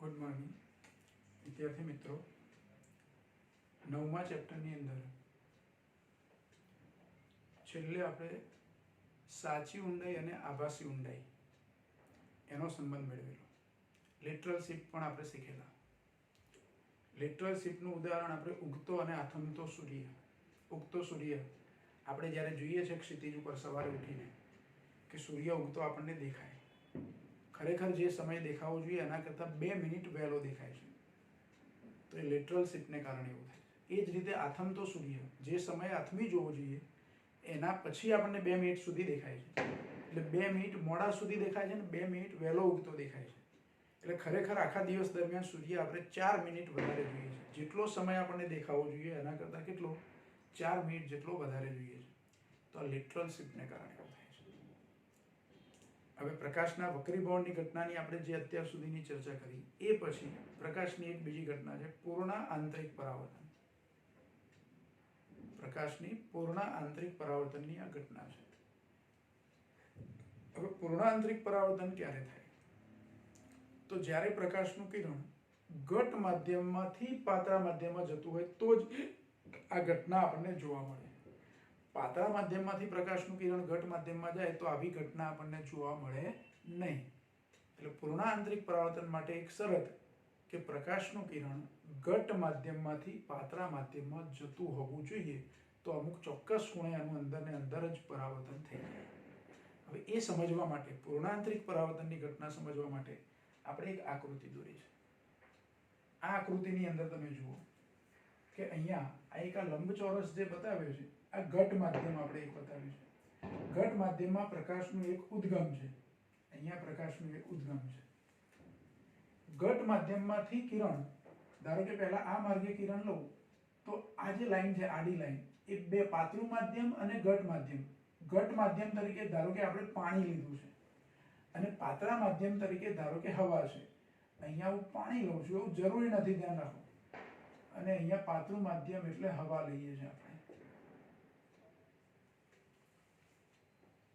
Good morning વિદ્યાર્થી મિત્રો. 9મા ચેપ્ટરની અંદર છેલ્લે આપણે સાચી ઊંડાઈ અને આભાસી ઊંડાઈ એનો સંબંધ મેળવેલો. લેટરલ શિફ્ટ પણ આપણે શીખેલા. લેટરલ શિફ્ટનું ઉદાહરણ આપણે ઉગતો અને આથમતો સૂર્ય. ઉગતો સૂર્ય આપણે જ્યારે જોઈએ છે ક્ષિતિજ ઉપર સવારે ઉઠીને કે સૂર્ય ઉગતો આપણને દેખાય, ખરેખર જે સમય દેખાવો જોઈએ એના કરતાં 2 મિનિટ વહેલો દેખાય છે. તો એ લેટરલ શિફ્ટને કારણે એવું થાય છે. એ જ રીતે આથમતો સૂર્ય જે સમયે આથમી જોવો જોઈએ એના પછી આપણને 2 મિનિટ સુધી દેખાય છે. એટલે 2 મિનિટ મોડા સુધી દેખાય છે ને 2 મિનિટ વહેલો ઉગતો દેખાય છે. એટલે ખરેખર આખા દિવસ દરમિયાન સૂર્ય આપણે 4 મિનિટ વધારે જોઈએ છે. જેટલો સમય આપણને દેખાવો જોઈએ એના કરતાં કેટલો 4 મિનિટ જેટલો વધારે જોઈએ છે. તો આ લેટરલ શિફ્ટને કારણે એવું થાય છે. હવે પ્રકાશના વક્રીભવનની ઘટનાની આપણે જે અત્યાર સુધીની ચર્ચા કરી એ પછી પ્રકાશની એક બીજી ઘટના છે પૂર્ણ આંતરિક પરાવર્તન. પ્રકાશની પૂર્ણ આંતરિક પરાવર્તનની આ ઘટના છે. હવે પૂર્ણ આંતરિક પરાવર્તન ક્યારે થાય? તો જ્યારે પ્રકાશનું કિરણ ઘટ માધ્યમમાંથી પાતળા માધ્યમમાં જતું હોય તો જ આ ઘટના આપણને જોવા મળે. પાતળા માધ્યમમાંથી પ્રકાશનું કિરણ ઘટ માધ્યમમાં જાય તો આવી ઘટના આપણને જોવા મળે નહીં. એટલે પૂર્ણ આંતરિક પરાવર્તન માટે એક શરત કે પ્રકાશનું કિરણ ઘટ માધ્યમમાંથી પાતળા માધ્યમમાં જતું હોવું જોઈએ. તો અમુક ચોક્કસ ખૂણે આનું અંદર ને અંદર જ પરાવર્તન થઈ જાય. હવે એ સમજવા માટે, પૂર્ણ આંતરિક પરાવર્તનની ઘટના સમજવા માટે આપણે એક આકૃતિ દોરી છે. આ આકૃતિની અંદર તમે જુઓ કે અહીંયા આ એક લંબચોરસ જે બતાવ્યો છે આ ઘટ માધ્યમ આપણે એક બતાવ્યું છે. ઘટ માધ્યમમાં પ્રકાશનું એક ઉદ્ગમ છે. અહીંયા પ્રકાશનું એક ઉદ્ગમ છે. ઘટ માધ્યમમાંથી કિરણ, ધારો કે પહેલા આ માર્ગે કિરણ લઉં તો આ જે લાઈન છે આડી લાઈન એ બે પાતળું માધ્યમ અને ઘટ માધ્યમ. ઘટ માધ્યમ તરીકે ધારો કે આપણે પાણી લીધું છે અને પાતળા માધ્યમ તરીકે ધારો કે હવા છે. અહીંયા હું પાણી લઉં છું એવું જરૂરી નથી, ધ્યાન રાખો. અને અહીંયા પાતળું માધ્યમ એટલે હવા લઈએ છીએ આપણે.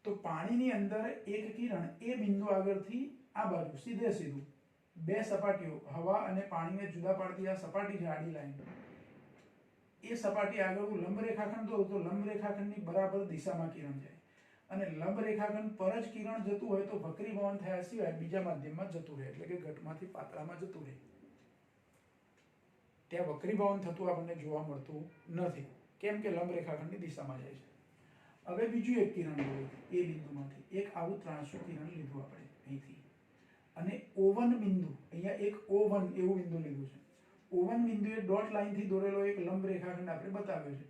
તો પાણીની અંદર એક કિરણ એ બિંદુ આગળથી આ બાજુ સીધે સીધું બે સપાટીઓ હવા અને પાણીને જુદા પાડતી આ સપાટી છે આડી લાઈન, એ સપાટી આગળ હું લંબ રેખાખંડ દોરું તો લંબ રેખાખંડની બરાબર દિશામાં કિરણ જાય અને લંબ રેખાખંડ પર જ કિરણ જતું હોય તો વક્રીભવન થયા સિવાય બીજા માધ્યમમાં જતું રહે, એટલે કે ઘટમાંથી પાતળામાં જતું રહે. ત્યાં વક્રીભવન થતું આપણને જોવા મળતું નથી. કેમ કે લંબ રેખાખંડની દિશામાં જાય છે. હવે બીજું એક કિરણ દોર્યું એ બિંદુમાંથી. એક આવું ત્રાંસું કિરણ લીધું આપણે અહીંથી અને O1 બિંદુ, અહીંયા એક O1 એવું બિંદુ લીધું છે. O1 બિંદુએ ડોટ લાઈનથી દોરેલો એક લંબ રેખાખંડ આપણે બતાવ્યો છે.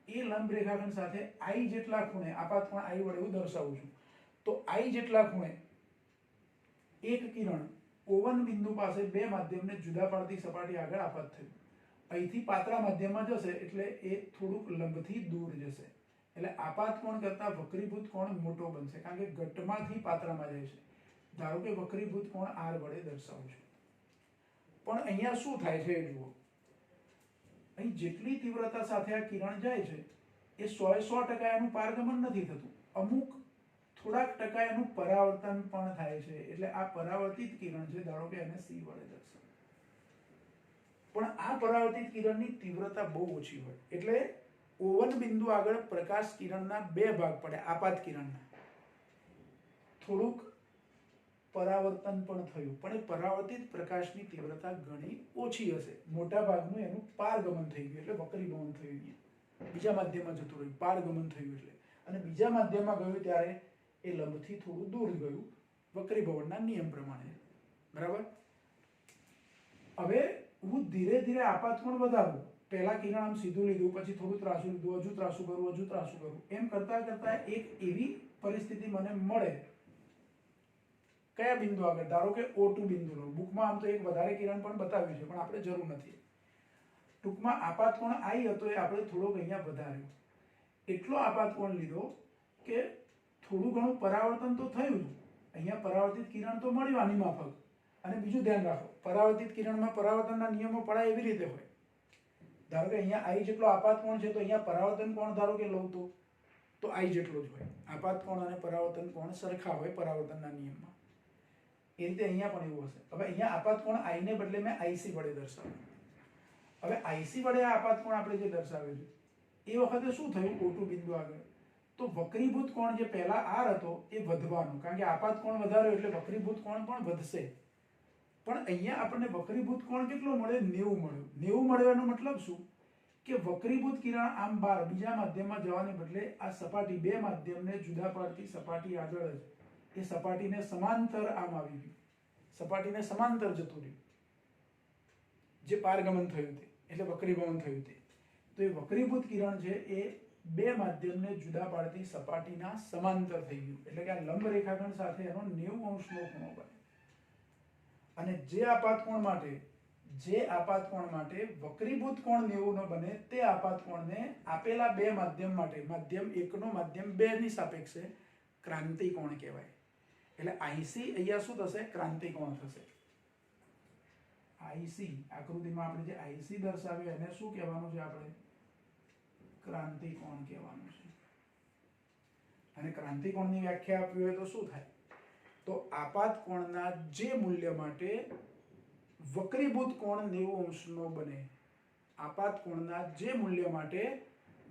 એ લંબ રેખાખંડ સાથે I જેટલા ખૂણે, આપાત કોણ I વડે હું દર્શાવું છું, તો I જેટલા ખૂણે એક કિરણ O1 બિંદુ પાસે બે માધ્યમને જુદા પાડતી સપાટી આગળ આપાત થયું. અહીંથી પાતળા માધ્યમમાં જશે એટલે એ થોડુંક લંબથી દૂર જશે. એટલે આપાત કોણ કરતાં વક્રીભૂત કોણ મોટો બનશે, કારણ કે ઘટમાંથી પાતળામાં જાય છે. ધારો કે વક્રીભૂત કોણ R વડે દર્શાવું છું. પણ અહીંયા શું થાય છે એ જુઓ. અહીં જેટલી તીવ્રતા સાથે આ કિરણ જાય છે એ 100% એનું પારગમન નથી થતું. અમુક થોડાક ટકા એનું પરાવર્તન પણ થાય છે. એટલે આ પરાવર્તિત કિરણ છે, ધારો કે એને C વડે દર્શાવો. પણ આ પરાવર્તિત કિરણની તીવ્રતા બહુ ઓછી હોય એટલે O1 બિંદુ આગળ પ્રકાશ કિરણના બે ભાગ પડે. આપાત કિરણના થોડુંક પરાવર્તન પણ થયું, પણ એ પરાવર્તિત પ્રકાશની તીવ્રતા ઘણી ઓછી હશે. મોટા ભાગનું એનું પારગમન થઈ ગયું એટલે વક્રીભવન થયું. બીજા માધ્યમમાં જતું રહ્યું, પારગમન થયું એટલે. અને બીજા માધ્યમમાં ગયું ત્યારે એ લંબથી થોડું દૂર ગયું વક્રીભવનના નિયમ પ્રમાણે. બરાબર. હવે હું ધીરે ધીરે આપાત કોણ વધારું. પહેલા કિરણ આમ સીધું લીધું, પછી થોડું ત્રાસું લીધું, હજુ ત્રાસું કરું, હજુ ત્રાસું કરું, એમ કરતા કરતા એક એવી પરિસ્થિતિ મને મળે. કયા બિંદુ આગળ? ધારો કે O2 બિંદુ લો. બુકમાં આમ તો એક વધારે કિરણ પણ બતાવ્યું છે પણ આપણે જરૂર નથી. ટૂંકમાં આપાત કોણ I હતો એ આપણે થોડોક અહીંયા વધાર્યો. એટલો આપાત કોણ લીધો કે થોડું ઘણું પરાવર્તન તો થયું જ. અહીંયા પરાવર્તિત કિરણ તો મળ્યું આની માફક. અને બીજું ધ્યાન રાખો, પરાવર્તિત કિરણમાં પરાવર્તનના નિયમો પડાય એવી રીતે હોય. ધારો કે અહીંયા I જેટલો આપાત કોણ છે તો અહીંયા પરાવર્તન કોણ ધારો કે લઉં તો I જેટલો જ હોય. આપાત કોણ અને પરાવર્તન કોણ સરખા હોય પરાવર્તનના નિયમમાં. એ રીતે અહીંયા પણ એવું હશે. હવે અહીંયા આપાત કોણ I ને બદલે મેં IC વડે દર્શાવ્યું. હવે IC વડે આ આપાત કોણ આપણે જે દર્શાવ્યું છે એ વખતે શું થયું O2 બિંદુ આગળ, તો વક્રીભૂત કોણ જે પહેલા R હતો એ વધવાનું, કારણ કે આપાત કોણ વધાર્યો એટલે વક્રીભૂત કોણ પણ વધશે. પણ અહીંયા આપણને વક્રીભૂત કોણ કેટલો મળે? 90 મળ્યો. 90 મળવાનો મતલબ શું કે વક્રીભૂત કિરણ આમ બહાર બીજા માધ્યમમાં જવાને બદલે આ સપાટી બે માધ્યમને જુદા પાડતી સપાટી આગળ જ એ સપાટીને સમાંતર આમ આવી ગયું, સપાટીને સમાંતર જતું રહ્યું, જે પારગમન થયું તે એટલે વક્રીભવન થયું તે. તો એ વક્રીભૂત કિરણ છે એ બે માધ્યમને જુદા પાડતી સપાટીના સમાંતર થઈ ગયું, એટલે કે આ લંબ રેખાખંડ સાથે એનો 90 અંશનો ખૂણો બને. અને જે આપાત કોણ માટે વક્રીભૂત કોણ 90 નો બને તે આપાત કોણને આપેલા બે માધ્યમ માટે માધ્યમ 1 નો માધ્યમ 2 ની સાપેક્ષે ક્રાંતિ કોણ કહેવાય. એટલે IC અહીંયા શું થશે? ક્રાંતિ કોણ થશે. IC આકૃતિમાં આપણે જે IC દર્શાવ્યો એને શું કહેવાનું છે? આપણે ક્રાંતિ કોણ કહેવાનું છે. અને ક્રાંતિ કોણની વ્યાખ્યા આપવી હોય તો શું થાય? તો આપાત કોણના જે મૂલ્ય માટે વક્રીભૂત કોણ 90 અંશનો બને, આપાત કોણના જે મૂલ્ય માટે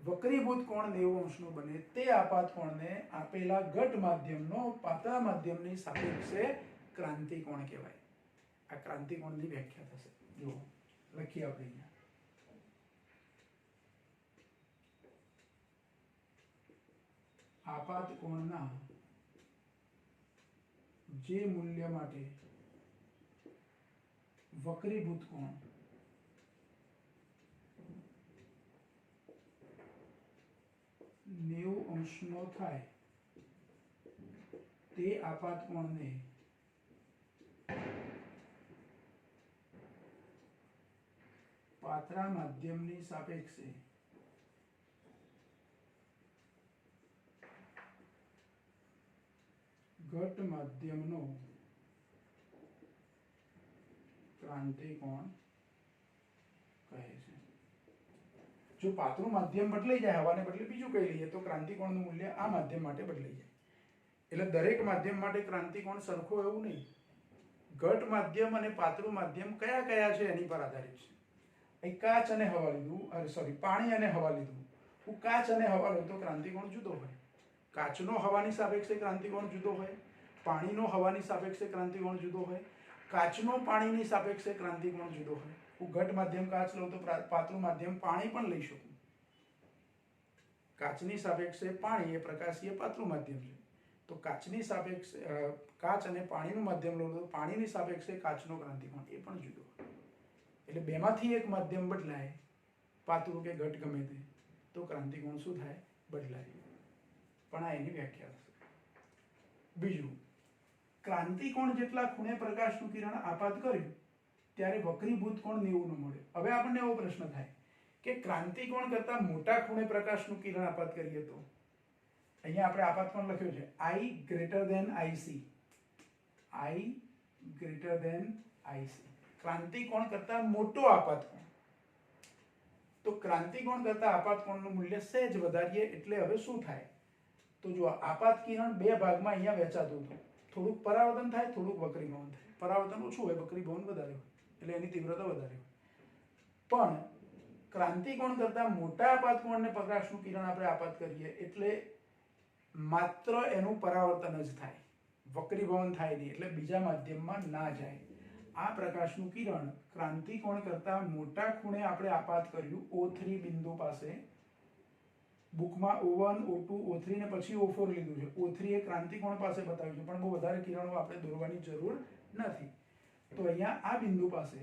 વક્રીભૂત કોણ 90 અંશનો બને તે આપાત કોણને આપેલા ઘટ માધ્યમનો પાતળા માધ્યમની સાપેક્ષે ક્રાંતિ કોણ કહેવાય. આ ક્રાંતિ કોણની વ્યાખ્યા થશે. જો લખીએ આપણે અહીંયા. આપાત કોણના જે મૂલ્ય માટે વક્રીભૂત કોણ નેવું અંશનો થાય તે આપાત કોણને પાતળા માધ્યમની સાપેક્ષે ઘટ માધ્યમનો ક્રાંતિ કોણ કહે છે. જો પાતળું માધ્યમ બદલાઈ જાય, હવાને બદલે બીજું કઈ લઈએ, તો ક્રાંતિ કોણનું મૂલ્ય આ માધ્યમ માટે બદલાઈ જાય. એટલે દરેક માધ્યમ માટે ક્રાંતિ કોણ સરખો એવું નહીં. ઘટ માધ્યમ અને પાતળું માધ્યમ કયા કયા છે એની પર આધારિત છે. અહીં કાચ અને હવા લીધું, પાણી અને હવા લીધું. હું કાચ અને હવા લઉં તો ક્રાંતિ કોણ જુદો હોય. કાચનો હવાની સાપેક્ષે ક્રાંતિ કોણ જુદો હોય, પાણીનો હવાની સાપેક્ષે ક્રાંતિ કોણ જુદો હોય, કાચનો પાણીની સાપેક્ષે ક્રાંતિ કોણ જુદો હોય. હું ઘટ માધ્યમ કાચ લઉં તો પાતળું માધ્યમ પાણી પણ લઈ શકું. કાચની સાપેક્ષે પાણી એ પ્રકાશીય પાતળું માધ્યમ છે, તો કાચની સાપેક્ષે કાચ અને પાણીનું માધ્યમ લઉં તો પાણીની સાપેક્ષે કાચનો ક્રાંતિ કોણ એ પણ જુદો હોય. એટલે બેમાંથી એક માધ્યમ બદલાય, પાતળું કે ઘટ ગમે તે, તો ક્રાંતિ કોણ શું થાય? બદલાય. પણ આ એની વ્યાખ્યા થશે. બીજું, ક્રાંતિ કોણ જેટલા ખૂણે પ્રકાશનું કિરણ આપાત કર્યું ત્યારે વક્રીભૂત કોણ 90 નો મળે. હવે આપણને એવો પ્રશ્ન થાય કે ક્રાંતિ કોણ કરતા મોટા ખૂણે પ્રકાશનું કિરણ આપાત કરીએ તો અહીંયા આપણે આપાત કોણ લખ્યો છે I greater than IC. I greater than IC. ક્રાંતિ કોણ કરતા મોટો આપાત કોણ. તો ક્રાંતિ કોણ કરતા આપાત કોણનું મૂલ્ય સહેજ વધારીએ એટલે હવે શું થાય? તો જો આપાત કિરણ બે ભાગમાં અહીંયા વહેંચાતું હતું. થોડુંક પરાવર્તન થાય, થોડુંક વક્રીભવન થાય. પરાવર્તન ઓછું હોય, વક્રીભવન વધારે હોય, એટલે એની તીવ્રતા વધારે હોય. પણ ક્રાંતિ કોણ કરતા મોટા આપાત કોણને પ્રકાશનું કિરણ આપણે આપાત કરીએ એટલે માત્ર એનું પરાવર્તન જ થાય, વક્રીભવન થાય નહીં, એટલે બીજા માધ્યમમાં ના જાય. આ પ્રકાશનું કિરણ ક્રાંતિ કોણ કરતા મોટા ખૂણે આપણે આપાત કર્યું O3 બિંદુ પાસે. બુકમાં O1, O2, O3 ને પછી O4 લીધું છે. O3 એ ક્રાંતિ કોણ પાસે બતાવ્યું છે, પણ બહુ વધારે કિરણો આપણે દોરવાની જરૂર નથી. તો અહીંયા આ બિંદુ પાસે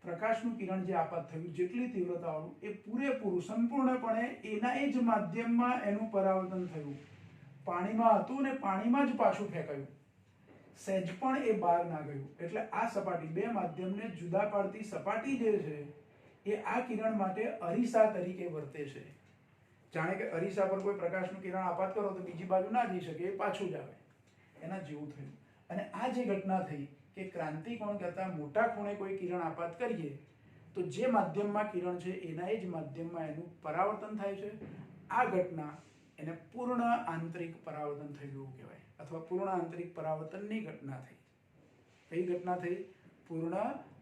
પ્રકાશનું કિરણ જે આપાત થયું જેટલી તીવ્રતાવાળું એ પૂરેપૂરું સંપૂર્ણપણે એના એ જ માધ્યમમાં એનું પરાવર્તન થયું. પાણીમાં હતું ને પાણીમાં જ પાછું ફેંકાયું, સહેજ પણ એ બહાર ના ગયું. એટલે આ સપાટી બે માધ્યમને જુદા પાડતી સપાટી જે છે એ આ કિરણ માટે અરીસા તરીકે વર્તે છે. જાણે કે અરીસા પર કોઈ પ્રકાશનું કિરણ આપાત કરો તો બીજી બાજુ ના જઈ શકે, એ પાછું જ આવે, એના જેવું થયું. અને આ જે ઘટના થઈ કે ક્રાંતિ કોણ કરતા મોટા ખૂણે કોઈ કિરણ આપાત કરીએ તો જે માધ્યમમાં કિરણ છે એના એ જ માધ્યમમાં એનું પરાવર્તન થાય છે. આ ઘટના એને પૂર્ણ આંતરિક પરાવર્તન થયું કહેવાય, અથવા પૂર્ણ આંતરિક પરાવર્તનની ઘટના થઈ. કઈ ઘટના થઈ? પૂર્ણ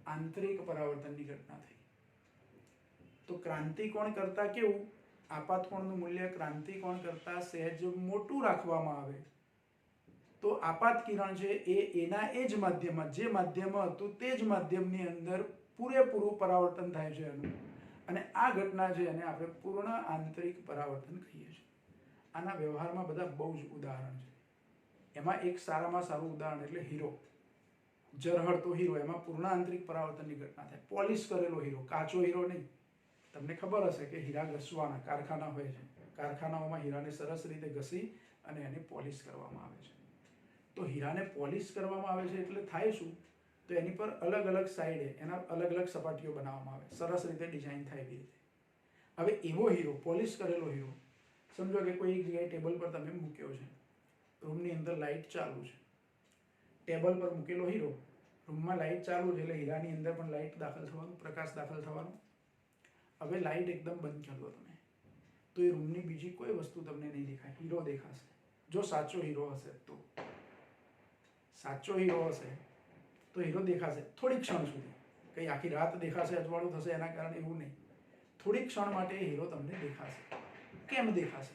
આંતરિક પરાવર્તનની ઘટના થઈ. તો ક્રાંતિકોણ કરતા કેવું? આપાત કોણનું મૂલ્ય ક્રાંતિકોણ કરતા સહેજ મોટું રાખવામાં આવે તો આપાત કિરણ છે એ એના એ જ માધ્યમમાં, જે માધ્યમમાં હતું તે જ માધ્યમની અંદર પૂરેપૂરું પરાવર્તન થાય છે એનું, અને આ ઘટના છે એને આપણે પૂર્ણ આંતરિક પરાવર્તન કહીએ છીએ. આના વ્યવહારમાં બધા બહુ જ ઉદાહરણ છે. એમાં એક સારામાં સારું ઉદાહરણ એટલે હીરો, જરહળતો હીરો, એમાં પૂર્ણ આંતરિક પરાવર્તનની ઘટના થાય. પોલિશ કરેલો હીરો, કાચો હીરો નહીં. તમને ખબર હશે કે હીરા ઘસવાના કારખાના હોય છે, કારખાનાઓમાં હીરાને સરસ રીતે ઘસી અને એને પોલિશ કરવામાં આવે છે. તો હીરાને પોલિશ કરવામાં આવે છે એટલે થાય શું? તો એની પર અલગ અલગ સાઈડે એના અલગ અલગ સપાટીઓ બનાવવામાં આવે, સરસ રીતે ડિઝાઇન થાય એવી રીતે. હવે એવો હીરો, પોલિશ કરેલો હીરો, સમજો કે કોઈ એક જગ્યાએ ટેબલ પર તમે મૂક્યો છે, રૂમની અંદર લાઇટ ચાલુ છે, ટેબલ પર મૂકેલો હીરો, રૂમમાં લાઇટ ચાલુ છે એટલે હીરાની અંદર પણ લાઇટ દાખલ થવાનું, પ્રકાશ દાખલ થવાનું. હવે લાઇટ એકદમ બંધ કરી દો તમે, તો એ રૂમની બીજી કોઈ વસ્તુ તમને નહીં દેખાય, હીરો દેખાશે. જો સાચો હીરો હશે તો, સાચો હીરો હશે તો હીરો દેખાશે થોડી ક્ષણ સુધી. કંઈ આખી રાત દેખાશે, અજવાળું થશે એના કારણે એવું નહીં. થોડી ક્ષણ માટે હીરો તમને દેખાશે. કેમ દેખાશે?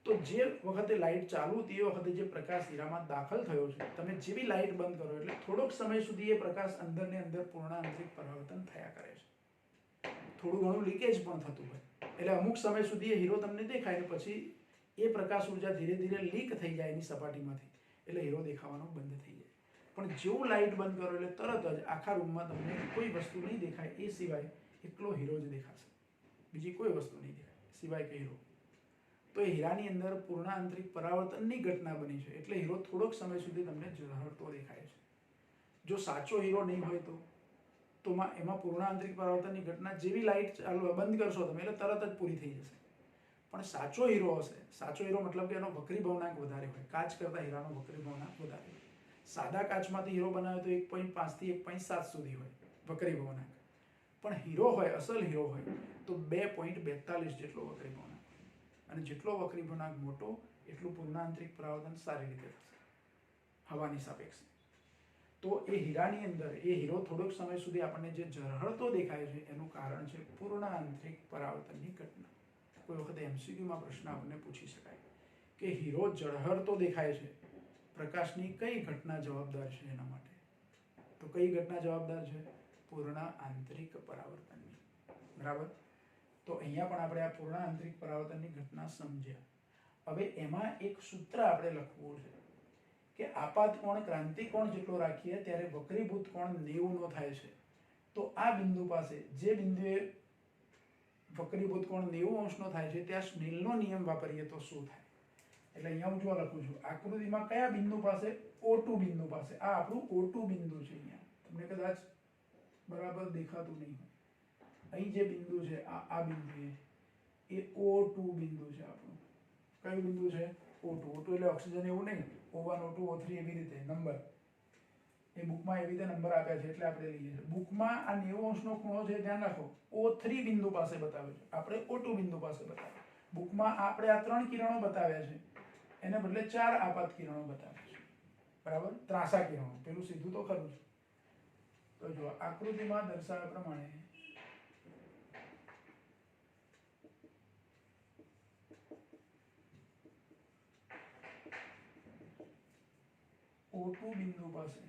તો જે વખતે લાઇટ ચાલુ હતી એ વખતે જે પ્રકાશ હીરામાં દાખલ થયો છે, તમે જેવી લાઇટ બંધ કરો એટલે થોડોક સમય સુધી એ પ્રકાશ અંદર ને અંદર પૂર્ણ આંતરિક પરાવર્તન થયા કરે છે. થોડું ઘણું લીકેજ પણ થતું હોય એટલે અમુક સમય સુધી એ હીરો તમને દેખાય ને પછી એ પ્રકાશ ઉર્જા ધીરે ધીરે લીક થઈ જાય એની સપાટીમાંથી, એટલે હીરો દેખાવાનો બંધ થઈ જાય. પણ જેવું લાઇટ બંધ કરો એટલે તરત જ આખા રૂમમાં તમને કોઈ વસ્તુ નહીં દેખાય, એ સિવાય એકલો હીરો જ દેખાશે, બીજી કોઈ વસ્તુ નહીં દેખાય સિવાય કે હીરો. તો એ હીરાની અંદર પૂર્ણ આંતરિક પરાવર્તનની ઘટના બની છે એટલે હીરો થોડોક સમય સુધી તમને ઝળહળતો દેખાય છે. જો સાચો હીરો નહીં હોય તો એમાં પૂર્ણ આંતરિક પરાવર્તનની ઘટના જેવી લાઇટ ચાલુ બંધ કરશો તમે એટલે તરત જ પૂરી થઈ જશે. પણ સાચો હીરો હશે, સાચો હીરો મતલબ કે એનો વક્રી ભવનાંક વધારે હોય, કાચ કરતાં હીરાનો વક્રી ભવનાંક વધારે હોય. સાદા કાચમાંથી હીરો બનાવે તો 1.5 થી 1.7 સુધી હોય વક્રી ભવનાંક, પણ હીરો હોય, અસલ હીરો હોય તો 2.42 જેટલો વક્રી ભવનાંક. અને જેટલો વક્રી ભવનાંક મોટો એટલું પૂર્ણ આંતરિક પરાવર્તન સારી રીતે થશે હવાની સાપેક્ષે. તો એ હીરાની અંદર એ હીરો થોડોક સમય સુધી આપણને જે ઝળહળતો દેખાય છે એનું કારણ છે પૂર્ણ આંતરિક પરાવર્તનની ઘટના. કોઈ વખતે એમસીક્યુમાં પ્રશ્ન આપણને પૂછી શકાય કે હીરો ઝળહળતો દેખાય છે, પ્રકાશની કઈ ઘટના જવાબદાર છે એના માટે? તો કઈ ઘટના જવાબદાર છે? પૂર્ણ આંતરિક પરાવર્તનની. બરાબર. તો અહીંયા પણ આપણે આ પૂર્ણ આંતરિક પરાવર્તનની ઘટના સમજ્યા. હવે એમાં એક સૂત્ર આપણે લખવું છે કે આપાત કોણ ક્રાંતિકોણ જેટલો રાખીએ ત્યારે વક્રીભૂત કોણ 90 નો થાય છે. તો આ બિંદુ પાસે જે બિંદુએ વક્રીભૂત કોણ 90 અંશનો થાય છે ત્યાં સ્નેલનો નિયમ વાપરીએ તો શું થાય? એટલે અહીંયા હું જો લખું છું આકૃતિમાં કયા બિંદુ પાસે? O2 બિંદુ પાસે. આ આપણું O2 બિંદુ છે. અહીંયા તમને કદાચ બરાબર દેખાતું નહીં હોય. અહીં જે બિંદુ છે આ બિંદુ એ O2 બિંદુ છે આપણું. કયું બિંદુ છે? O2. O2 એટલે ઓક્સિજન એવું નહીં, O1 O2 O3 એવી રીતે નંબર એ બુકમાં એવી રીતે નંબર આપ્યા છે એટલે આપણે લઈએ છીએ. બુકમાં આ 90 અંશનો ખૂણો છે ધ્યાન રાખો O3 બિંદુ પાસે બતાવ્યો છે, આપણે O2 બિંદુ પાસે બતાવ્યો. બુકમાં આપણે આ 3 કિરણો બતાવ્યા છે એને બદલે 4 આપાત કિરણો બતાવ્યા છે. બરાબર, ત્રાંસા કિરણો. પેલું સીધું તો ખરું છે. તો જો આકૃતિમાં દર્શાવ્યા પ્રમાણે O2 બિંદુ પાસે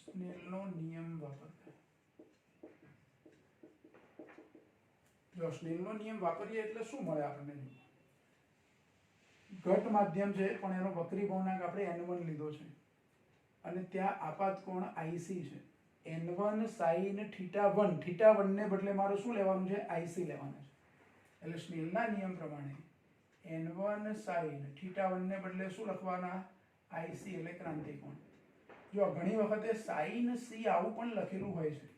સ્નેલનો નિયમ વાપરતા. જો સ્નેલનો નિયમ વાપરીએ એટલે શું મળે આપણને? ઘટ માધ્યમ છે પણ એનો વક્રી ભવનાંક આપણે n1 લીધો છે અને ત્યાં આપાત કોણ IC છે. n1 sin θ1 ને બદલે મારે શું લેવાનું છે? IC લેવાનું છે. એટલે સ્નેલના નિયમ પ્રમાણે n1 sin θ1 ને બદલે શું લખવાના? IC એટલે ક્રાંતિકોણ. જો ઘણી વખતે sin C આવું પણ લખેલું હોય છે.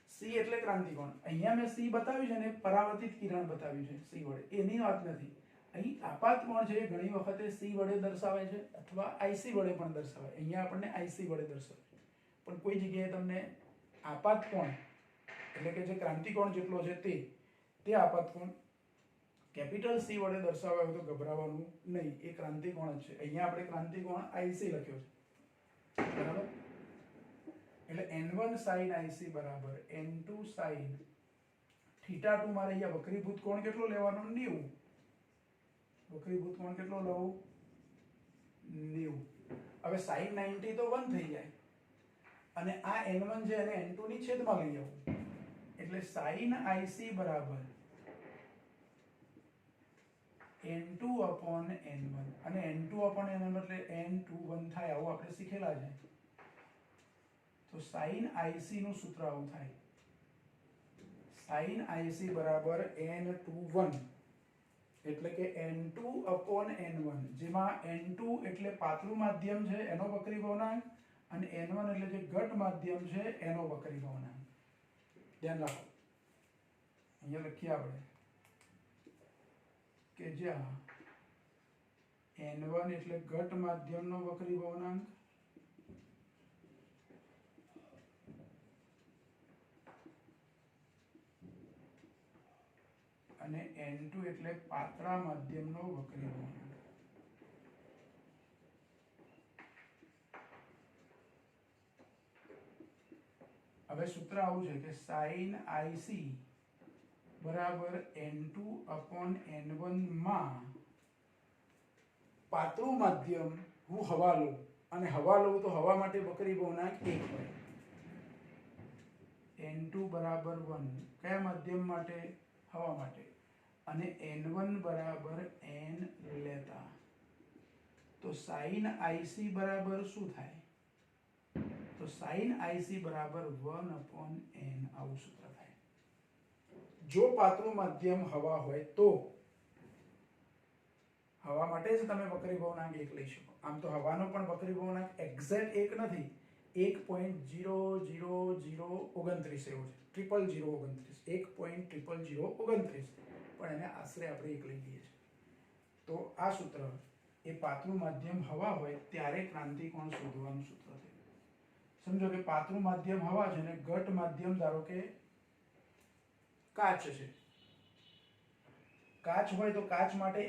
C એટલે ક્રાંતિકોણ. અહીંયા મેં C બતાવ્યું છે ને પરાવર્તિત કિરણ બતાવ્યું છે C વડે, એની વાત નથી. અહીં આપાત કોણ છે ઘણી વખતે C વડે દર્શાવે છે અથવા IC વડે પણ દર્શાવે. અહીંયા આપણને IC વડે દર્શાવે છે, પણ કોઈ જગ્યાએ તમને આપાત કોણ એટલે કે જે ક્રાંતિકોણ જેટલો છે તે આપાત કોણ કેપિટલ સી વડે દર્શાવ્યા હોય તો ગભરાવાનું નહીં, એ ક્રાંતિકોણ જ છે. અહીંયા આપણે ક્રાંતિકોણ આઈસી લખ્યો છે, બરાબર. એટલે n1 sin IC બરાબર n2 sin θ2. મારે અહીંયા વક્રીભૂત કોણ કેટલો લેવાનો? 90. વક્રીભૂત કોણ કેટલો લઉં? 90. હવે sin 90 તો 1 થઈ જાય અને આ n1 છે એને n2 ની છેદમાં લઈ આવું એટલે sin IC બરાબર n2 upon n1 અને n2 upon n1 એટલે n21 થાય, આવું આપણે શીખેલા છે. તો sin IC નું સૂત્ર આવું થાય, sin IC બરાબર n21 એટલે કે n2 upon n1, જેમાં n2 એટલે પાતળું માધ્યમ છે એનો વક્રી ભવનાંક અને n1 એટલે જે ઘટ માધ્યમ છે એનો વક્રી ભવનાંક. ધ્યાન રાખો, અહીંયા લખીએ આપણે કે જ્યાં n1 એટલે ઘટ માધ્યમનો વક્રી ભવનાંક અને n2 એટલે પાતળા માધ્યમનો વક્રી ભવનાંક. હવે સૂત્ર આવું છે કે sin IC બરાબર n2 upon n1 માં પાતળું માધ્યમ હું હવા લઉં અને હવા લઉં તો હવા માટે વક્રી ભવનાંક 1 હોય. n2 બરાબર 1 કયા માધ્યમ માટે? હવા માટે. અને n1 બરાબર n લેતા તો sin IC બરાબર શું થાય? તો sin IC બરાબર 1 upon n આવું સૂત્ર થાય. જો પાતળું માધ્યમ હવા હોય તો હવા માટે જ તમે વક્રી ભવનાંક 1 લઈ શકો. આમ તો હવાનો પણ વક્રી ભવનાંક એક્ઝેક્ટ 1 નથી, 1.00029 એવો છે, 1.0029 પણ એને આશરે આપણે 1 લઈ લઈએ છીએ. તો આ સૂત્ર એ પાતળું માધ્યમ હવા હોય ત્યારે ક્રાંતિકોણ શોધવાનું સૂત્ર છે. સમજો કે પાતળું માધ્યમ હવા છે અને ઘટ માધ્યમ ધારો કે કાચ છે. કાચ હોય તો કાચ માટે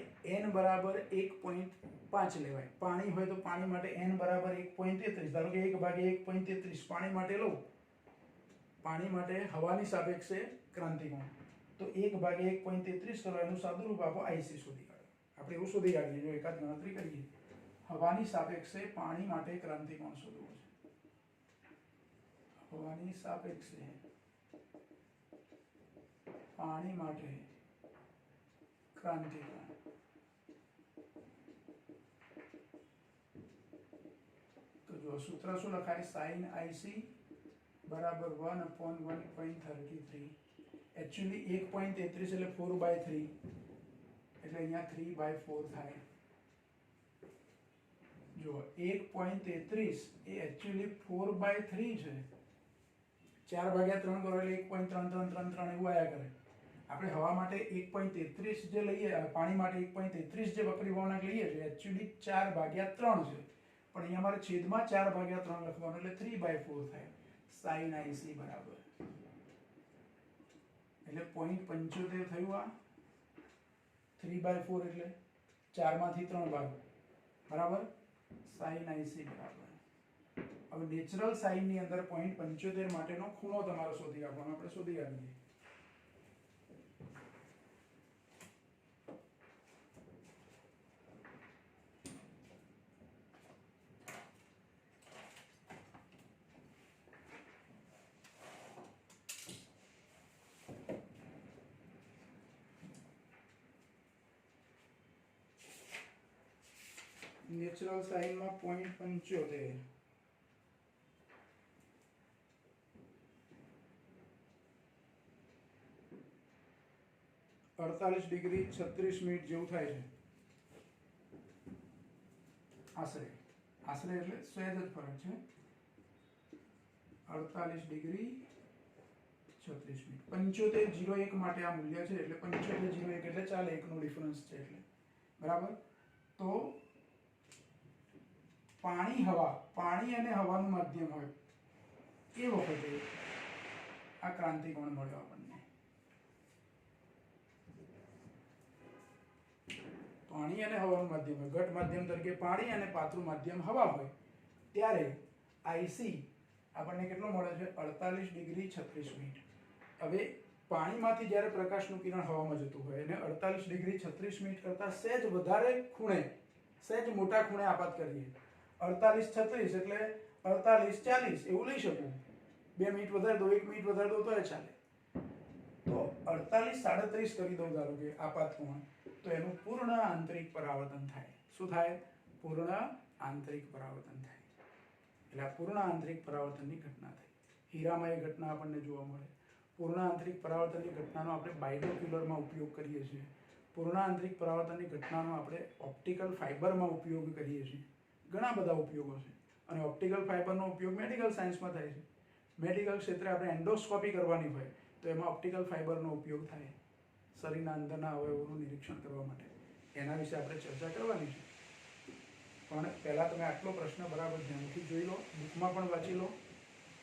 n બરાબર 1.5 લેવાય. પાણી હોય તો પાણી માટે n બરાબર 1.33. ધારો કે 1/1.33 પાણી માટે લઉં. પાણી માટે હવાની સાપેક્ષે ક્રાંતિકોણ તો 1/1.33 કરો, એનું સાદુરૂપ આપો IC શોધી કાઢો. આપણે એવું શોધી કાઢીએ, જો એકાદ ગણતરી કરીએ. હવાની સાપેક્ષે પાણી માટે ક્રાંતિકોણ શોધવો છે. હવાની સાપેક્ષે પાણી માટે ક્રાંતિકોણ તો જો સૂત્ર શું લખાય? sin IC બરાબર 1 upon 1.33. એકચ્યુઅલી 1.33 એટલે 4/3 એટલે અહીંયા 3/4 થાય. જો 1.33 એ એકચ્યુઅલી 4/3 છે. 4/3 કરો એટલે 1.3333 એવું આયા કરે. આપણે હવા માટે 1.33 જે લઈએ, પાણી માટે 1.33 જે વક્રી ભવનાંક લઈએ છીએ એકચ્યુઅલી 4/3 છે, પણ અહીંયા મારે છેદમાં 4/3 લખવાનું એટલે 3/4 થાય. sin IC બરાબર એટલે 0.75 થયું. આ 3/4 એટલે 4 માંથી 3 ભાગ, બરાબર. sin IC બરાબર. હવે નેચરલ સાઇન ની અંદર 0.75 માટેનો ખૂણો તમારે શોધી કાઢવાનો. આપણે શોધી કાઢીએ. નેચરલ સાઇનમાં 0.75 48 ડિગ્રી 36 મિનિટ જેવું થાય છે આશરે. આશરે એટલે સહેજ જ ફરક છે. 48 ડિગ્રી 36 મિનિટ. 75.01 માટે આ મૂલ્ય છે એટલે 75.01 એટલે ચાલે, એકનો ડિફરન્સ છે એટલે, બરાબર. તો પાણી અને હવાનું માધ્યમ હોય એ વખતે આ ક્રાંતિકોણ મળ્યો આપણને. પાણી અને હવાનું માધ્યમ હોય, ઘટ માધ્યમ તરીકે પાણી અને પાતળું માધ્યમ હવા હોય, ત્યારે આઈસી આપણને કેટલો મળે છે? 48 ડિગ્રી 36 મિનિટ. હવે પાણીમાંથી જ્યારે પ્રકાશનું કિરણ હવામાં જતું હોય અને 48 ડિગ્રી 36 મિનિટ કરતાં સહેજ વધારે ખૂણે, સહેજ મોટા ખૂણે આપાત કરીએ, 48 36 એટલે 48 40 એવું લઈ શકું. 2 મિનિટ વધારે દો, 1 મિનિટ વધારે દો તો એ ચાલે. તો 48 37 કરી દઉં ધારો કે આપાત ખૂણ, તો એનું પૂર્ણ આંતરિક પરાવર્તન થાય. શું થાય? પૂર્ણ આંતરિક પરાવર્તન થાય. એટલે આ પૂર્ણ આંતરિક પરાવર્તનની ઘટના થઈ. હીરામાં એ ઘટના આપણને જોવા મળે. પૂર્ણ આંતરિક પરાવર્તનની ઘટનાનો આપણે બાયનોક્યુલરમાં ઉપયોગ કરીએ છીએ. પૂર્ણ આંતરિક પરાવર્તનની ઘટનાનો આપણે ઓપ્ટિકલ ફાઇબરમાં ઉપયોગ કરીએ છીએ. ઘણા બધા ઉપયોગો છે. અને ઓપ્ટિકલ ફાઇબરનો ઉપયોગ મેડિકલ સાયન્સમાં થાય છે. મેડિકલ ક્ષેત્રે આપણે એન્ડોસ્કોપી કરવાની હોય તો એમાં ઓપ્ટિકલ ફાઇબરનો ઉપયોગ થાય, શરીરના અંદરના અવયવોનું નિરીક્ષણ કરવા માટે. એના વિશે આપણે ચર્ચા કરવાની છે. પણ પહેલાં તમે આટલો પ્રશ્ન બરાબર ધ્યાનથી જોઈ લો, બુકમાં પણ વાંચી લો.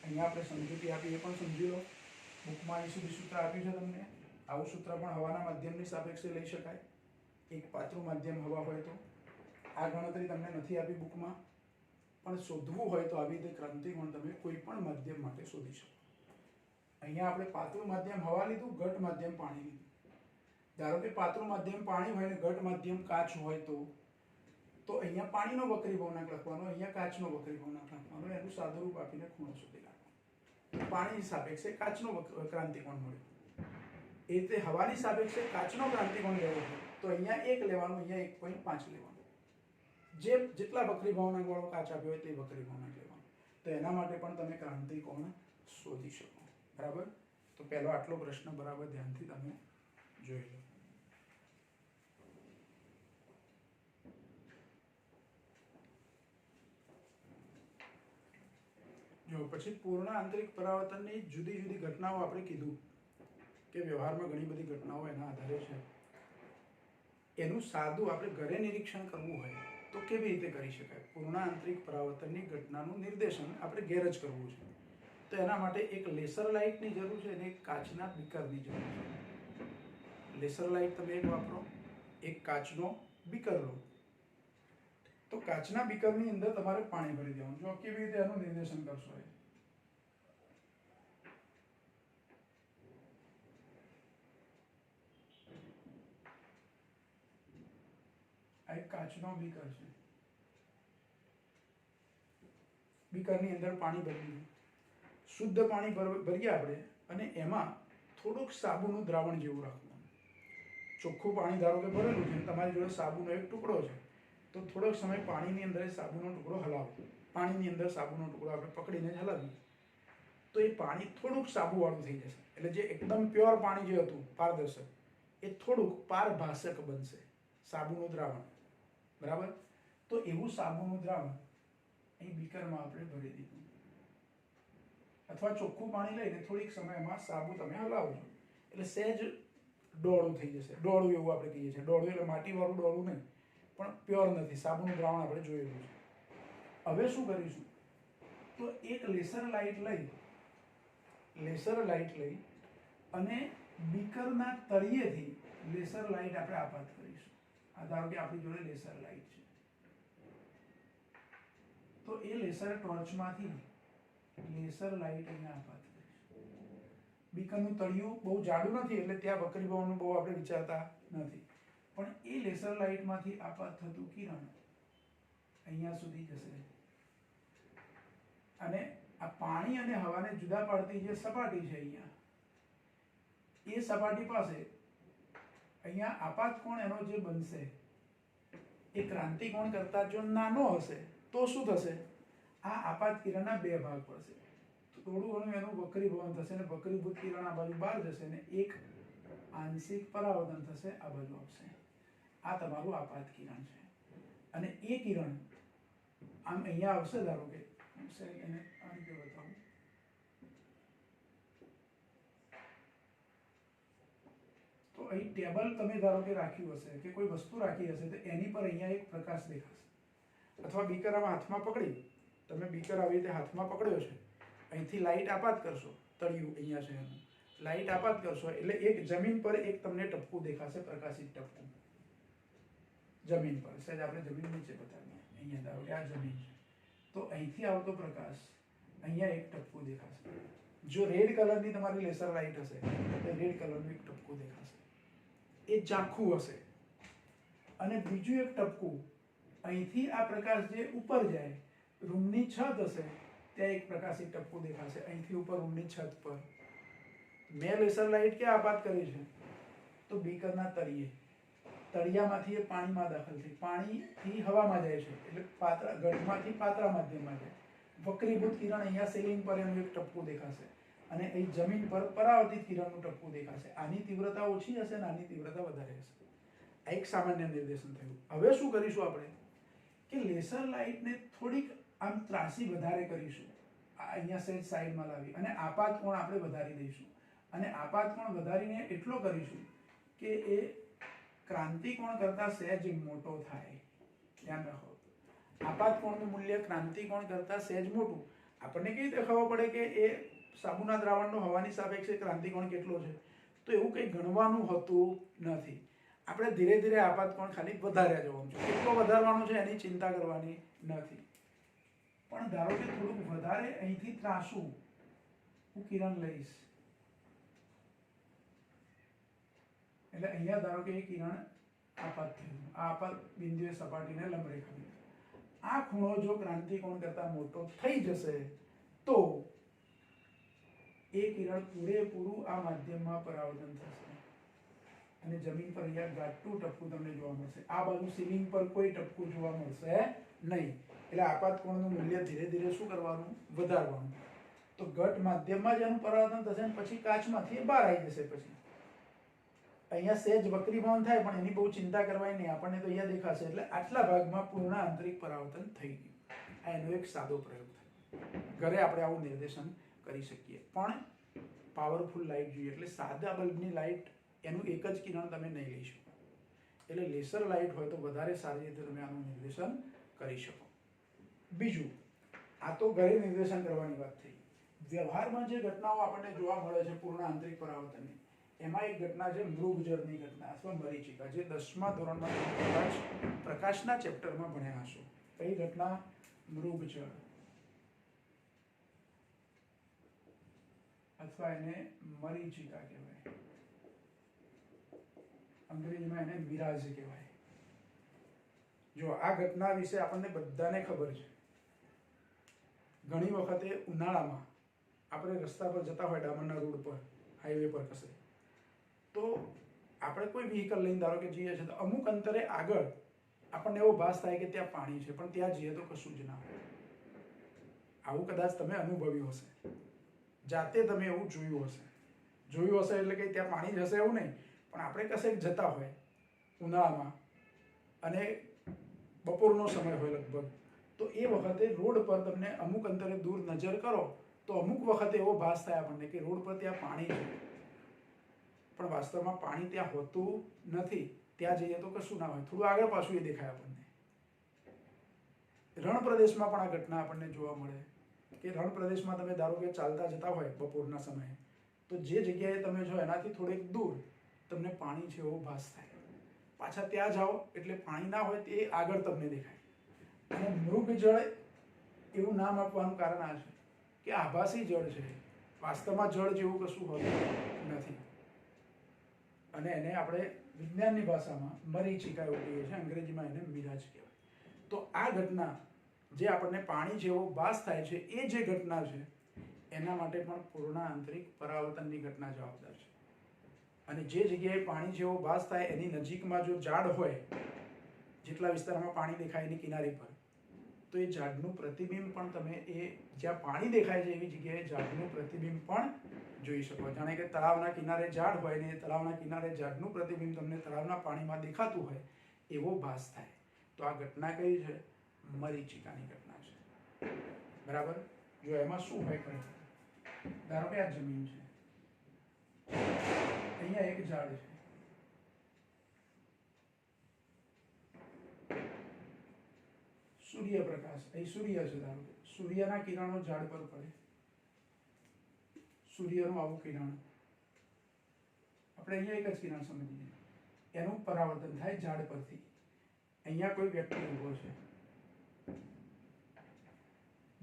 અહીંયા આપણે સમજૂતી આપી એ પણ સમજી લો. બુકમાં અહીં સુધી સૂત્ર આપ્યું છે તમને. આવું સૂત્ર પણ હવાના માધ્યમની સાપેક્ષે લઈ શકાય. એક પાતળું માધ્યમ હવા હોય તો. આ ગણતરી તમને નથી આપી બુકમાં, પણ શોધવું હોય તો આવી રીતે ક્રાંતિકોણ તમે કોઈ પણ માધ્યમ માટે શોધી શકો. અહીંયા આપણે પાતળું માધ્યમ હવા લીધું, ઘટ માધ્યમ પાણી લીધું. ધારો કે પાતળું માધ્યમ પાણી હોય ને ઘટ માધ્યમ કાચ હોય તો અહીંયા પાણીનો વક્રી ભવનાંક લખવાનો, અહીંયા કાચનો વક્રી ભવનાંક લખવાનો, એનું સાદુરૂપ આપીને ખૂણો શોધી નાખવાનો. પાણીની સાપેક્ષે કાચનો ક્રાંતિકોણ મળ્યો. એ રીતે હવાની સાપેક્ષે કાચનો ક્રાંતિકોણ લેવો હોય તો અહીંયા 1 લેવાનું, અહીંયા 1.5 લેવાનું. જેટલા વક્રી ભવનાંક વાળો કાચ આપ્યો હોય તે વક્રી ભવનાંક લેવાનો. તો એના માટે પણ તમે ક્રાંતિકોણ શોધી શકો. બરાબર? તો પહેલો આટલો પ્રશ્ન બરાબર ધ્યાનથી તમે જોઈ લો. જો પછી પૂર્ણ આંતરિક પરાવર્તનની જુદી જુદી ઘટનાઓ આપણે કીધું કે વ્યવહારમાં ઘણી બધી ઘટનાઓ એના આધારે છે. એનું સાદું આપણે ઘરે નિરીક્ષણ કરવું હોય તો કેવી રીતે કરી શકાય? પૂર્ણ આંતરિક પરાવર્તનની ઘટનાનું નિર્દેશન આપણે ઘેર જ કરવું છે. તો એના માટે એક લેસર લાઇટની જરૂર છે અને એક કાચના બીકરની જરૂર છે. લેસર લાઇટ તમે એક વાપરો, એક કાચનો બીકર લો. તો કાચના બીકરની અંદર તમારે પાણી ભરી દેવાનું. જો કેવી રીતે એનું નિર્દેશન કરશો? આ એક કાચનો બીકર છે. બીકરની અંદર પાણી ભરી દીધું. શુદ્ધ પાણી ભરીએ આપણે અને એમાં થોડુંક સાબુનું દ્રાવણ જેવું રાખવાનું. ચોખ્ખું પાણી ધારો કે ભરેલું છે, તમારી જોડે સાબુનો એક ટુકડો છે, તો થોડોક સમય પાણીની અંદર સાબુનો ટુકડો હલાવો. પાણીની અંદર સાબુનો ટુકડો આપણે પકડીને જ હલાવીએ તો એ પાણી થોડુંક સાબુવાળું થઈ જશે. એટલે જે એકદમ પ્યોર પાણી જે હતું પારદર્શક, એ થોડુંક પારભાષક બનશે, સાબુનું દ્રાવણ. બરાબર? તો એવું સાબુનું દ્રાવણ અહીં બીકરમાં આપણે ભરી દીધું. અથવા ચોખ્ખું પાણી લઈને થોડીક સમયમાં સાબુ તમે હલાવજો એટલે સહેજ ડોળું થઈ જશે. ડોળું એવું આપણે કહીએ છીએ. ડોળું એટલે માટીવાળું ડોળું નહીં, પણ પ્યોર નથી. સાબુનું દ્રાવણ આપણે જોયેલું છે. હવે શું કરીશું? તો એક લેસર લાઇટ લઈ અને બીકરના તળિયેથી લેસર લાઇટ આપણે આપાત કરીશું. આ ધારો કે આપણી જોડે લેસર લાઇટ છે, તો એ લેસર ટોર્ચમાંથી લેસર લાઇટ અહીંયા આપાત કરીશું. બીકરનું તળિયું બહુ જાડું નથી એટલે ત્યાં વક્રીભાવનું બહુ આપણે વિચારતા નથી, પણ એ લેસર લાઇટમાંથી આપાત થતું કિરણ અહીંયા સુધી જશે. અને આ પાણી અને હવાને જુદા પાડતી જે સપાટી છે અહીંયા, એ સપાટી પાસે અહીંયા આપાત કોણ એનો જે બનશે એ ક્રાંતિકોણ કરતાં જો નાનો હશે તો શું થશે? આ આપાત કિરણના 2 ભાગ પડશે. થોડું ઘણું એનું વક્રીભવન થશે અને વક્રીભૂત કિરણ આ બાજુ બહાર જશે અને એક આંશિક પરાવર્તન થશે, આ બાજુ આવશે. આ તમારું આપાત કિરણ છે. અને એ કિરણ આમ અહીંયા આવશે. ધારો કે એને આ રીતે બતાવું. તો અહીં ટેબલ તમે ધારો કે રાખ્યું હશે કે કોઈ વસ્તુ રાખી હશે તો એની પર અહીંયા એક પ્રકાશ દેખાશે. અથવા બીકર આમાં હાથમાં પકડી, તમે બીકર આવી રીતે હાથમાં પકડ્યો છે, અહીંથી લાઇટ આપાત કરશો, તળિયું અહીંયા છે એનું, લાઇટ આપાત કરશો એટલે એક જમીન પર એક તમને ટપકું દેખાશે, પ્રકાશિત ટપકું. જમીન પર, સહેજ આપણે જમીન નીચે બતાવીએ, અહીંયા ધારો કે આ જમીન છે, તો અહીંથી આવતો પ્રકાશ અહીંયા એક ટપકું દેખાશે. જો રેડ કલરની તમારી લેસર લાઇટ હશે તો રેડ કલરનું એક ટપકું દેખાશે, એ ઝાંખું હશે. અને બીજું એક ટપકું અહીંથી આ પ્રકાશ જે ઉપર જાય, રૂમની છત હશે ત્યાં એક પ્રકાશ એક ટપકું દેખાશે અહીંથી ઉપર રૂમની છત પર. મેં લેસર લાઇટ ક્યાં આપાત કરી છે? તો બીકરના તળિયામાંથી એ પાણીમાં દાખલ થઈ, પાણીથી હવામાં જાય છે એટલે પાતળા ગઢમાંથી પાતળા માધ્યમમાં જાય. વક્રીભૂત કિરણ અહીંયા સીલિંગ પર એનું એક ટપકું દેખાશે અને અહીં જમીન પર પરાવર્તિત કિરણનું ટપકું દેખાશે. આની તીવ્રતા ઓછી હશે અને આની તીવ્રતા વધારે હશે. આ એક સામાન્ય નિર્દેશન થયું. હવે શું કરીશું આપણે કે લેસર લાઇટને થોડીક આમ ત્રાસી વધારે કરીશું, અહીંયા સહેજ સાઈડમાં લાવી અને આપાત કોણ આપણે વધારી દઈશું. અને આપાત કોણ વધારીને એટલો કરીશું કે એ ક્રાંતિ કોણ કરતાં સહેજ મોટો થાય. ધ્યાન રાખો, આપાત કોણનું મૂલ્ય ક્રાંતિ કોણ કરતાં સહેજ મોટું. આપણને કેવી રીતે ખબર પડે કે એ સાબુના દ્રાવણનો હવાની સાપેક્ષે ક્રાંતિ કોણ કેટલો છે? તો એવું કંઈ ગણવાનું હોતું નથી. આપણે ધીરે ધીરે આપાત કોણ ખાલી વધાર્યા જવાનું છે. કેટલો વધારવાનો છે એની ચિંતા કરવાની નથી. પણ ધારો કે થોડુંક વધારે અહીંથી ત્રાસું હું કિરણ લઈશ એટલે અહીંયા ધારો કે એ કિરણ આપાત થયું. આ આપાત બિંદુએ સપાટીને લંબ રેખા. આ ખૂણો જો ક્રાંતિ કોણ કરતાં મોટો થઈ જશે તો એ કિરણ પૂરેપૂરું આ માધ્યમમાં પરાવર્તન થશે અને જમીન પર અહીંયા ઘાટું ટપકું તમને જોવા મળશે. આ બાજુ સીલિંગ પર કોઈ ટપકું જોવા મળશે નહીં. એટલે આપાત કોણનું મૂલ્ય ધીરે ધીરે શું કરવાનું? વધારવાનું. તો ઘટ માધ્યમમાં જ એનું પરાવર્તન થશે અને પછી કાચમાંથી બહાર આવી જશે. પછી અહીંયા સહેજ વક્રીભવન થાય પણ એની બહુ ચિંતા કરવાની નહીં, આપણને તો અહીંયા દેખાશે. એટલે આટલા ભાગમાં પૂર્ણ આંતરિક પરાવર્તન થઈ ગયું. આ એનો એક સાદો પ્રયોગ થયો. ઘરે આપણે આવું નિર્દેશન કરી શકીએ. પણ પાવરફુલ લાઇટ જોઈએ એટલે સાદા બલ્બની લાઇટ એનું એક જ કિરણ તમે નહીં લઈ શકો. એટલે લેસર લાઇટ હોય તો વધારે સારી રીતે તમે આનું નિર્દેશન કરી શકો. બીજું, આ તો ઘરે નિર્દેશન કરવાની વાત થઈ. વ્યવહારમાં જે ઘટનાઓ આપણને જોવા મળે છે પૂર્ણ આંતરિક પરાવર્તનની, એમાં એક ઘટના છે મૃગજળની ઘટના અથવા મરીચિકા, જે 10મા ધોરણમાં પ્રકાશના ચેપ્ટરમાં ભણ્યા હશો. કઈ ઘટના? મૃગજળ અથવા એને મરીચિકા કહેવાય, અંગ્રેજીમાં એને મિરાજ કહેવાય. જો આ ઘટના વિશે આપણને બધાને ખબર છે. ઘણી વખતે ઉનાળામાં આપણે રસ્તા પર જતા હોય, ડામરના રોડ પર, હાઈવે પર કશે, તો આપણે કોઈ વ્હીકલ લઈને ધારો કે જઈએ છીએ તો અમુક અંતરે આગળ આપણને એવો ભાસ થાય કે ત્યાં પાણી છે, પણ ત્યાં જઈએ તો કશું જ ના હોય. આવું કદાચ તમે અનુભવ્યું હશે, જાતે તમે એવું જોયું હશે એટલે કે ત્યાં પાણી જ હશે એવું નહીં, પણ આપણે કશે જતા હોય ઉનાળામાં અને બપોરનો સમય હોય લગભગ, તો એ વખતે રોડ પર તમને અમુક અંતરે દૂર નજર કરો તો અમુક વખતે એવો ભાસ થાય આપણને કે રોડ પર ત્યાં પાણી છે, પણ વાસ્તવમાં પાણી ત્યાં હોતું નથી. ત્યાં જઈએ તો કશું ના હોય, થોડું આગળ પાછું એ દેખાય આપણને. રણ પ્રદેશમાં પણ આ ઘટના આપણને જોવા મળે કે રણ પ્રદેશમાં તમે ધારો કે ચાલતા જતા હોય બપોરના સમયે, તો જે જગ્યાએ તમે છો એનાથી થોડેક દૂર તમને પાણી છે એવો ભાસ થાય. પાછા ત્યાં જાઓ એટલે પાણી ના હોય તે આગળ તમને દેખાય. અને મૃગજળ એવું નામ આપવાનું કારણ આ છે કે આભાસી જળ છે, વાસ્તવમાં જળ જેવું કશું હોતું નથી. અને એને આપણે વિજ્ઞાનની ભાષામાં મરીચિકા એવું કહીએ છીએ, અંગ્રેજીમાં એને મિરાજ કહેવાય. તો આ ઘટના જે આપણને પાણી જેવો ભાસ થાય છે, એ જે ઘટના છે એના માટે પણ પૂર્ણ આંતરિક પરાવર્તનની ઘટના જવાબદાર છે. અને જે જગ્યાએ પાણી જેવો ભાસ થાય એની નજીકમાં જો ઝાડ હોય, જેટલા વિસ્તારમાં પાણી દેખાય એની કિનારી પર, તો એ ઝાડનું પ્રતિબિંબ પણ તમે એ જ્યાં પાણી દેખાય છે એવી જગ્યાએ ઝાડનું પ્રતિબિંબ પણ જોઈ શકો. જાણે કે તળાવના કિનારે ઝાડ હોય ને તળાવના કિનારે ઝાડનું પ્રતિબિંબ તમને તળાવના પાણીમાં દેખાતું હોય એવો ભાસ થાય. તો આ ઘટના કઈ છે? મરીચિકાની ઘટના છે. બરાબર. જો એમાં શું હોય ખરેખર, ધારો કે આ જમીન છે, અહીંયા એક ઝાડ છે, સૂર્યપ્રકાશ, અહીં સૂર્ય છે, ધારો કે સૂર્યના કિરણો ઝાડ પર પડે, સૂર્યનું આવું કિરણ, આપણે અહીંયા એક જ કિરણ સમજીએ, એનું પરાવર્તન થાય ઝાડ પરથી, અહીંયા કોઈ વ્યક્તિ ઊભો છે,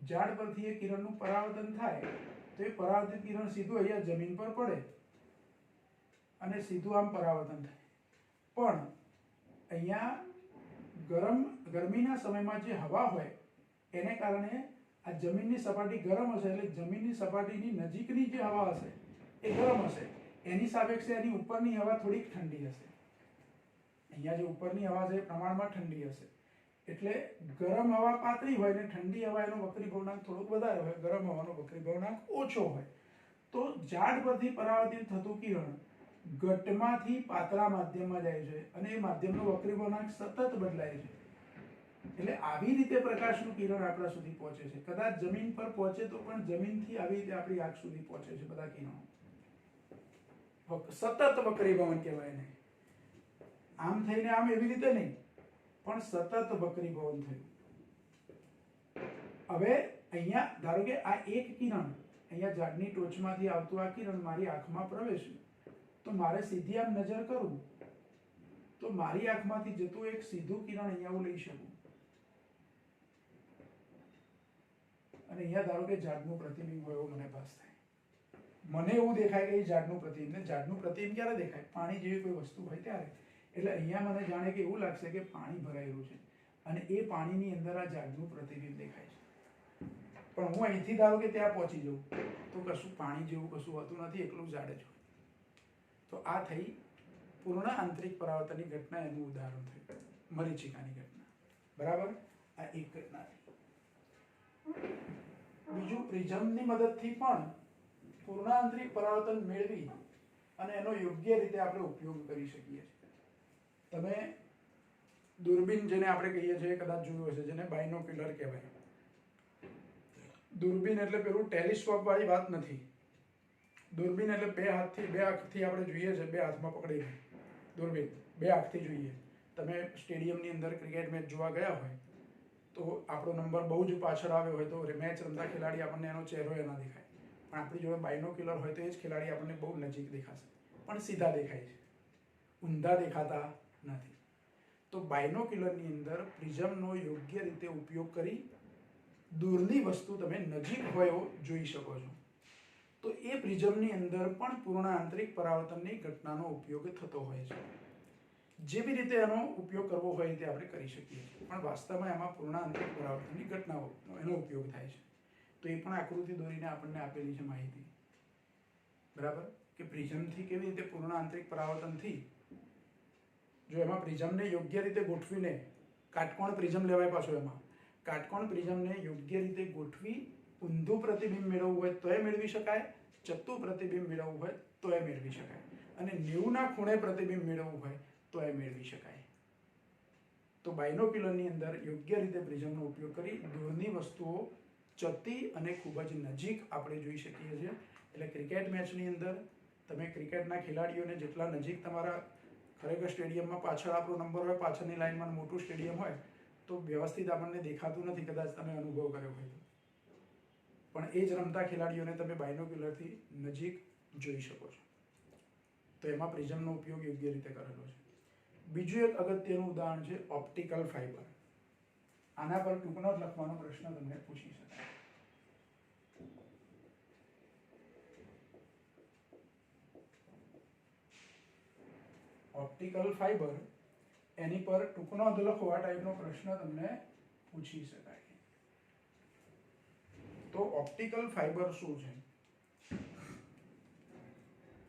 ઝાડ પરથી એ કિરણનું પરાવર્તન થાય તો એ પરાવર્તિત કિરણ સીધું અહીંયા જમીન પર પડે અને સીધું આમ પરાવર્તન થાય। પણ અહીંયા ગરમીના સમયમાં જે હવા હોય એને કારણે આ જમીનની સપાટી ગરમ હશે, એટલે જમીનની સપાટીની નજીકની જે હવા હશે એ ગરમ હશે, એની સાપેક્ષે એની ઉપરની હવા થોડીક ઠંડી હશે। અહીંયા જે ઉપરની હવા છે એ પ્રમાણમાં ઠંડી હશે, એટલે ગરમ હવા પાતળી હોય ને ઠંડી હવા એનો વક્રીભવનાંક થોડોક વધારે હોય, ગરમ હવાનો વક્રીભવનાંક ઓછો હોય। તો ઝાડ પરથી પરાવર્તિત થતું કિરણ ઘટમાંથી પાતળા માધ્યમમાં જાય છે અને એ માધ્યમનો વક્રીભવનાંક સતત બદલાય છે, એટલે આવી રીતે પ્રકાશનું કિરણ આપણા સુધી પહોંચે છે। કદાચ જમીન પર પહોંચે તો પણ જમીનથી આવી રીતે આપણી આંખ સુધી પહોંચે છે બધા કિરણો, સતત વક્રીભવન કહેવાય એને। આમ થઈને આમ એવી રીતે નહીં, પણ સતત વક્રીભવન થયું। હવે અહીંયા ધારો કે આ એક કિરણ અહીંયા ઝાડની ટોચમાંથી આવતું આ કિરણ મારી આંખમાં પ્રવેશ્યું, તો મારે સીધી આમ નજર કરું તો મારી આંખમાંથી જતું એક સીધું કિરણ અહીંયા હું લઈ શકું અને અહીંયા ધારો કે ઝાડનું પ્રતિબિંબ હોય એવું મને ભાસ થાય। મને એવું દેખાય કે એ ઝાડનું પ્રતિબિંબ, ને ઝાડનું પ્રતિબિંબ ક્યારે દેખાય? પાણી જેવી કોઈ વસ્તુ હોય ત્યારે। એટલે અહીંયા મને જાણે કે એવું લાગશે કે પાણી ભરાયેલું છે અને એ પાણીની અંદર આ ઝાડનું પ્રતિબિંબ દેખાય છે, પણ હું અહીંથી ધારો કે ત્યાં પહોંચી જાઉં તો કશું પાણી જેવું કશું હોતું નથી, એકલું ઝાડ જ હોય। તો આ થઈ પૂર્ણ આંતરિક પરાવર્તનની ઘટના, એનું ઉદાહરણ થયું મરીચિકાની ઘટના। બરાબર, આ એક ઘટના થઈ। બીજું, પ્રિઝમની મદદથી પણ પૂર્ણ આંતરિક પરાવર્તન મેળવી અને એનો યોગ્ય રીતે આપણે ઉપયોગ કરી શકીએ છીએ। તમે દૂરબીન જેને આપણે કહીએ છીએ કદાચ જોયું હશે, જેને બાયનોક્યુલર કહેવાય। દૂરબીન એટલે પેલું ટેલિસ્કોપ વાળી વાત નથી। દૂરબીન એટલે બે આંખથી આપણે જોઈએ છે, બે હાથમાં પકડીને દૂરબીન બે આંખથી જોઈએ। તમે સ્ટેડિયમની અંદર ક્રિકેટ મેચ જોવા ગયા હોય તો આપણો નંબર બહુ જ પાછળ આવ્યો હોય તો મેચ રમતા ખેલાડી આપણને એનો ચહેરો ના દેખાય, પણ આપણી જોડે બાયનોક્યુલર હોય તો એ જ ખેલાડી આપણને બહુ નજીક દેખાશે, પણ સીધા દેખાય છે, ઊંધા દેખાતા નથી। તો બાયનોક્યુલરની અંદર પ્રિઝમનો યોગ્ય રીતે ઉપયોગ કરી દૂરની વસ્તુ તમે નજીક હોય એવો જોઈ શકો છો। તો એ પ્રિઝમની અંદર પણ પૂર્ણ આંતરિક પરાવર્તનની ઘટનાનો ઉપયોગ થતો હોય છે। જેવી રીતે એનો ઉપયોગ કરવો હોય તે આપણે કરી શકીએ છીએ, પણ વાસ્તવમાં એમાં પૂર્ણ આંતરિક પરાવર્તનની ઘટનાનો એનો ઉપયોગ થાય છે। તો એ પણ આકૃતિ દોરીને આપણને આપેલી છે માહિતી, બરાબર, કે પ્રિઝમથી કેવી રીતે પૂર્ણ આંતરિક પરાવર્તનથી, જો એમાં પ્રિઝમને યોગ્ય રીતે ગોઠવીને, કાટકોણ પ્રિઝમ લેવાય પાછો, એમાં કાટકોણ પ્રિઝમને યોગ્ય રીતે ગોઠવી ઊંધું પ્રતિબિંબ મેળવવું હોય તો એ મેળવી શકાય, ચત્તું પ્રતિબિંબ મેળવવું હોય તો એ મેળવી શકાય, અને 90ના ખૂણે પ્રતિબિંબ મેળવવું હોય તો એ મેળવી શકાય। તો બાયનોક્યુલરની અંદર યોગ્ય રીતે પ્રિઝમનો ઉપયોગ કરી દૂરની વસ્તુઓ ચત્તી અને ખૂબ જ નજીક આપણે જોઈ શકીએ છીએ। એટલે ક્રિકેટ મેચની અંદર તમે ક્રિકેટના ખેલાડીઓને જેટલા નજીક તમારા ખરેખર સ્ટેડિયમમાં પાછળ આપણો નંબર હોય, પાછળની લાઈનમાં મોટું સ્ટેડિયમ હોય તો વ્યવસ્થિત આપણને દેખાતું નથી, કદાચ તમે અનુભવ કર્યો હોય તો, પણ એ જ રમતા ખેલાડીઓને તમે બાયનોક્યુલરથી નજીક જોઈ શકો છો। તો એમાં પ્રિઝમનો ઉપયોગ યોગ્ય રીતે કરેલો છે। બીજું એક અગત્યનું ઉદાહરણ છે ઓપ્ટિકલ ફાઇબર। આના પર ટૂંક નોટ લખવાનો પ્રશ્ન તમને પૂછી શકાય। ઓપ્ટિકલ ફાઇબર, એની પર ટૂંક નોંધ લખો, આ ટાઈપનો પ્રશ્ન તમને પૂછી શકાય। તો ઓપ્ટિકલ ફાઇબર શું છે?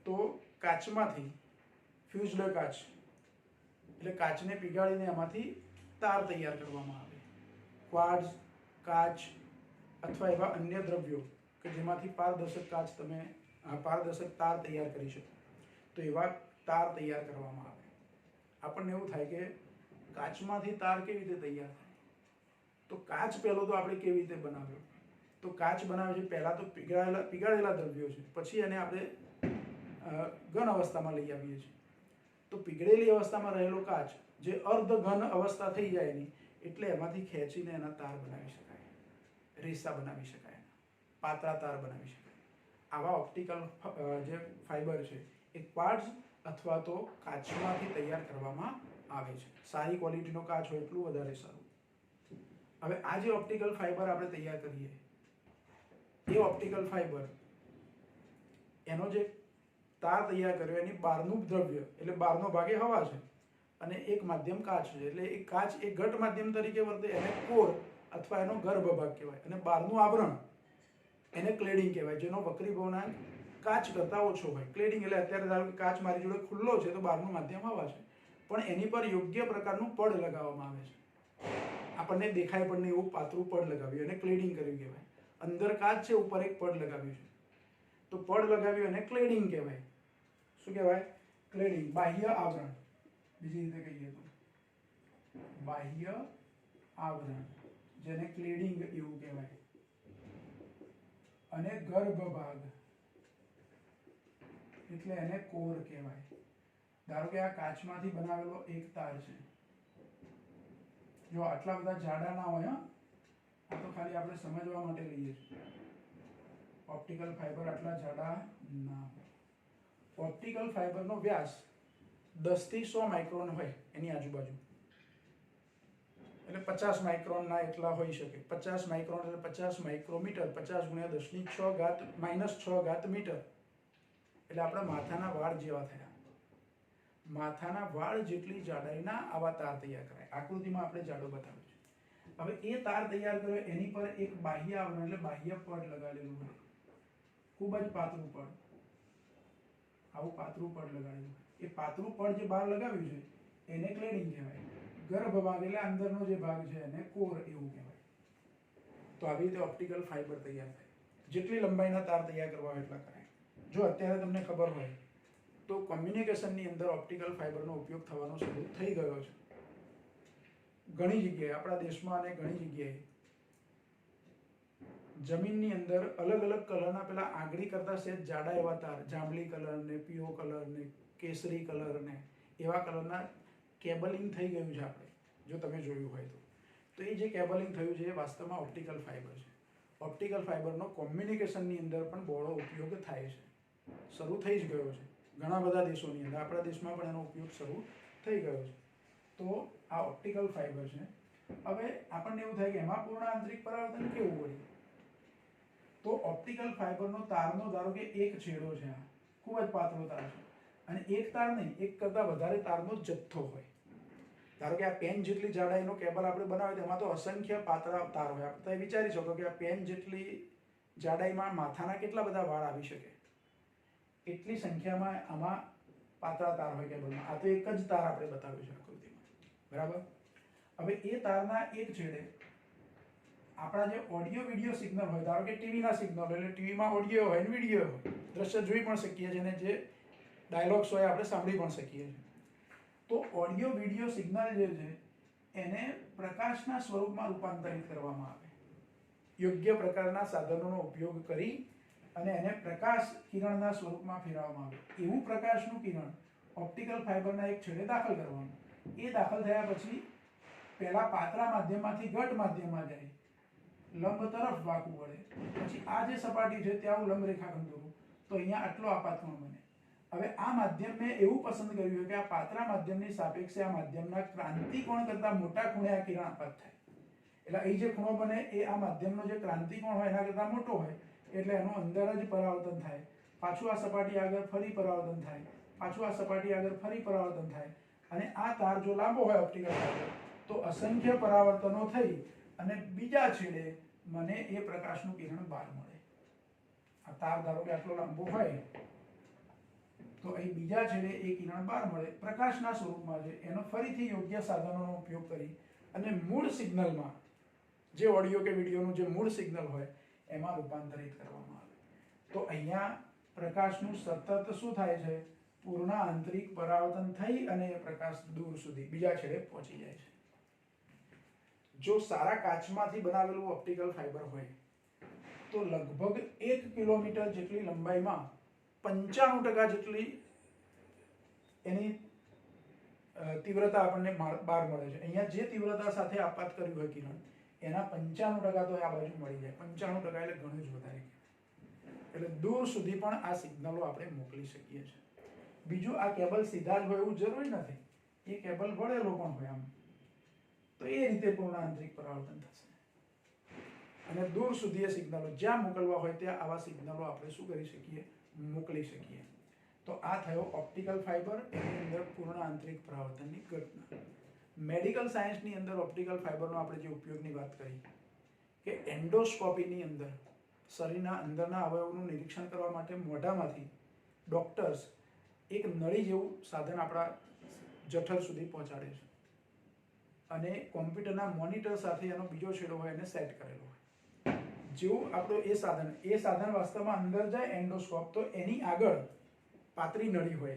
તો કાચમાંથી, ફ્યુઝડ કાચ એટલે કાચને પીગાળીને એમાંથી તાર તૈયાર કરવામાં આવે। ક્વાર્ટઝ, કાચ અથવા એવા અન્ય દ્રવ્યો કે જેમાંથી પારદર્શક કાચ તમે પારદર્શક તાર તૈયાર કરી શકો, તો એવા તાર તૈયાર કરવામાં આવે। આપણને એવું થાય કે કાચમાંથી તાર કેવી રીતે તૈયાર થાય? તો કાચ પહેલો તો આપણે કેવી રીતે બનાવ્યો? તો કાચ બનાવે છે પહેલાં તો પીગાળેલા દ્રવ્યો છે, પછી એને આપણે ઘન અવસ્થામાં લઈ આવીએ છીએ। તો પીગળેલી અવસ્થામાં રહેલો કાચ જે અર્ધ ઘન અવસ્થા થઈ જાય એની, એટલે એમાંથી ખેંચીને એના તાર બનાવી શકાય, રેસા બનાવી શકાય, પાતળા તાર બનાવી શકાય। આવા ઓપ્ટિકલ જે ફાઇબર છે એ ક્વાર્ટઝ અથવા તો કાચમાંથી તૈયાર કરવામાં આવે છે. સારી ક્વોલિટીનો કાચ હોય એટલું વધારે સારું. હવે આ જે ઓપ્ટિકલ ફાઇબર આપણે તૈયાર કરીએ એ ઓપ્ટિકલ ફાઇબર એનો જે તાર તૈયાર કર્યો એની બહારનું દ્રવ્ય એટલે બહારનો ભાગ એ હવા છે અને એક માધ્યમ કાચ છે. એટલે એ કાચ એ ઘટ માધ્યમ તરીકે વર્તે, એને કોર અથવા એનો ગર્ભ ભાગ કહેવાય. અને બહારનું આવરણ એને ક્લેડિંગ કહેવાય, જેનો વક્રીભવનાંક કાચ કરતાં ઓછો હોય. ક્લેડિંગ એટલે અત્યારે ધારો કે કાચ મારી જોડે ખુલ્લો છે તો બહારનું માધ્યમ હવા છે, પણ એની પર યોગ્ય પ્રકારનું પડ લગાવવામાં આવે છે. આપણને દેખાય પણ નહીં એવું પાતળું પડ લગાવ્યું એને ક્લેડિંગ કર્યું કહેવાય. અંદર કાચ છે, ઉપર એક પડ લગાવ્યું છે તો પડ લગાવ્યું એને ક્લેડિંગ કહેવાય. શું કહેવાય? ક્લેડિંગ. બાહ્ય આવરણ, બીજી રીતે કહીએ તો બાહ્ય આવરણ, જેને ક્લેડિંગ એવું કહેવાય. અને ગર્ભ ભાગ એટલે એને કોર કહેવાય. ધારો કે આ કાચમાંથી બનાવેલો એક તાર છે. જો આટલા બધા જાડા ના હોય, આ તો ખાલી આપણે સમજવા માટે લઈએ છીએ. ઓપ્ટિકલ ફાઇબર આટલા જાડા ના હોય. ઓપ્ટિકલ ફાઇબરનો વ્યાસ 10 થી 100 માઇક્રોન હોય એની આજુબાજુ, એટલે 50 માઇક્રોનના એટલા હોઈ શકે. 50 માઇક્રોન એટલે 50 માઇક્રોમીટર. 50 ગુણ્યા 10⁻6 મીટર એટલે આપણા માથાના વાળ જેવા થયા. માથાના વાળ જેટલી જાડાઈના આવા તાર તૈયાર કરાય. આકૃતિમાં આપણે જાડો બતાવ્યું છે. હવે એ તાર તૈયાર કર્યો એની પર એક બાહ્ય આવરણ એટલે બાહ્ય પડ લગાડેલું હોય, ખૂબ જ પાતળું પડ. આવું પાતળું પડ લગાડેલું હોય. એ પાતળું પડ જે બહાર લગાવ્યું છે એને ક્લેડિંગ કહેવાય. ગર્ભ ભાગ એટલે અંદરનો જે ભાગ છે એને કોર એવું કહેવાય. તો આવી રીતે ઓપ્ટિકલ ફાઇબર તૈયાર થાય. જેટલી લંબાઈના તાર તૈયાર કરવા હોય એટલા કરાય. જો અત્યારે તમને ખબર હોય તો કોમ્યુનિકેશનની અંદર ઓપ્ટિકલ ફાઇબરનો ઉપયોગ થવાનો શરૂ થઈ ગયો છે ઘણી જગ્યાએ, આપણા દેશમાં અને ઘણી જગ્યાએ. જમીનની અંદર અલગ અલગ કલરના પેલા આંગળી કરતા સહેજ જાડા એવા તાર, જાંબલી કલર ને પીળો કલર ને કેસરી કલર ને એવા કલરના કેબલિંગ થઈ ગયું છે આપણે, જો તમે જોયું હોય તો એ જે કેબલિંગ થયું છે એ વાસ્તવમાં ઓપ્ટિકલ ફાઇબર છે. ઓપ્ટિકલ ફાઇબરનો કોમ્યુનિકેશનની અંદર પણ બહોળો ઉપયોગ થાય છે, શરૂ થઈ જ ગયો છે ઘણા બધા દેશોની અંદર. આપણા દેશમાં પણ એનો ઉપયોગ શરૂ થઈ ગયો છે. તો આ ઓપ્ટિકલ ફાઇબર છે. હવે આપણને એવું થાય કે એમાં પૂર્ણ આંતરિક પરાવર્તન કેવું હોય? તો ઓપ્ટિકલ ફાઇબરનો તારનો ધારો કે એક છેડો છે, આ ખૂબ જ પાતળો તાર છે, અને એક તાર નહીં, એક કરતાં વધારે તારનો જથ્થો હોય. ધારો કે આ પેન જેટલી જાડાઈનો કેબલ આપણે બનાવ્યો તેમાં તો અસંખ્ય પાતળા તાર હોય. આપણે વિચારી શકો કે આ પેન જેટલી જાડાઈમાં માથાના કેટલા બધા વાળ આવી શકે, એટલી સંખ્યામાં આમાં પાતળા તાર હોય કેબલમાં. આ તો એક જ તાર આપણે બતાવ્યું છે આકૃતિમાં, બરાબર. હવે એ તારના એક છેડે આપણા જે ઓડિયો વિડિયો સિગ્નલ હોય, ધારો કે ટીવીના સિગ્નલ હોય, એટલે ટીવીમાં ઓડિયો હોય ને વિડિયો હોય, દ્રશ્ય જોઈ પણ શકીએ છીએ અને જે ડાયલોગ્સ હોય આપણે સાંભળી પણ શકીએ છીએ. તો ઓડિયો વિડિયો સિગ્નલ જે છે એને પ્રકાશના સ્વરૂપમાં રૂપાંતરિત કરવામાં આવે. યોગ્ય પ્રકારના સાધનોનો ઉપયોગ કરી અને એને પ્રકાશ કિરણના સ્વરૂપમાં ફેરવવામાં આવે. એવું પ્રકાશનું કિરણ ઓપ્ટિકલ ફાઇબરના એક છેડે દાખલ કરવાનું. એ દાખલ થયા પછી પહેલા પાતળા માધ્યમમાંથી ઘટ માધ્યમમાં જાય, લંબ તરફ વાંકવું પડે. પછી આ જે સપાટી છે ત્યાં હું લંબ રેખાખંડ દોરું તો અહીંયા આટલો આપાતકોણ બને. હવે આ માધ્યમ મેં એવું પસંદ કર્યું કે આ પાતળા માધ્યમની સાપેક્ષે આ માધ્યમના ક્રાંતિકોણ કરતાં મોટા ખૂણે આ કિરણ આપાત થાય. એટલે અહીં જે ખૂણો બને એ આ માધ્યમનો જે ક્રાંતિકોણ હોય એના કરતાં મોટો હોય, એટલે એનું અંદર જ પરાવર્તન થાય. પાછું આ સપાટી આગળ ફરી પરાવર્તન થાય, પાછું આ સપાટી આગળ ફરી પરાવર્તન થાય. અને આ તાર જો લાંબો હોય ઓપ્ટિકલ ફાઇબર તો અસંખ્ય પરાવર્તનો થઈ અને બીજા છેડે મને એ પ્રકાશનું કિરણ બહાર મળે. આ તાર ધારો કે આટલો લાંબો હોય તો અહીં બીજા છેડે એ કિરણ બહાર મળે, પ્રકાશના સ્વરૂપમાં છે. એનો ફરીથી યોગ્ય સાધનોનો ઉપયોગ કરી અને મૂળ સિગ્નલમાં, જે ઓડિયો કે વિડીયોનું જે મૂળ સિગ્નલ હોય એમાં રૂપાંતરિત કરવામાં આવે. તો અહીંયા પ્રકાશનું સતત શું થાય છે? પૂર્ણ આંતરિક પરાવર્તન થઈ અને એ પ્રકાશ દૂર સુધી બીજા છેડે પહોંચી જાય છે. જો સારા કાચમાંથી બનાવેલું ઓપ્ટિકલ ફાઇબર હોય તો લગભગ 1 કિલોમીટર જેટલી લંબાઈમાં 95% જેટલી એની તીવ્રતા આપણને બહાર મળે છે. અહીંયા જે તીવ્રતા સાથે આપાત કર્યું હોય કિરણ એના 95% તો આ બાજુ મળી જાય. 95% એટલે ઘણું જ વધારે. એટલે દૂર સુધી પણ આ સિગ્નલો આપણે મોકલી શકીએ છીએ. બીજું, આ કેબલ સીધા જ હોય એવું જરૂરી નથી. એ કેબલ વળેલો પણ હોય આમ, તો એ રીતે પૂર્ણ આંતરિક પરાવર્તન થશે. અને દૂર સુધી એ સિગ્નલો જ્યાં મોકલવા હોય ત્યાં આવા સિગ્નલો આપણે શું કરી શકીએ, મોકલી શકીએ. તો આ થયો ઓપ્ટિકલ ફાઇબર, એની અંદર પૂર્ણ આંતરિક પરાવર્તનની ઘટના. મેડિકલ સાયન્સની અંદર ઓપ્ટિકલ ફાઇબરનો આપણે જે ઉપયોગની વાત કરી કે એન્ડોસ્કોપીની અંદર શરીરના અંદરના અવયવોનું નિરીક્ષણ કરવા માટે મોઢામાંથી ડોક્ટર્સ એક નળી જેવું સાધન આપણા જઠર સુધી પહોંચાડે છે અને કોમ્પ્યુટરના મોનિટર સાથે એનો બીજો છેડો હોય એને સેટ કરેલો હોય. જેવું આપણું એ સાધન વાસ્તવમાં અંદર જાય એન્ડોસ્કોપ, તો એની આગળ પાતળી નળી હોય,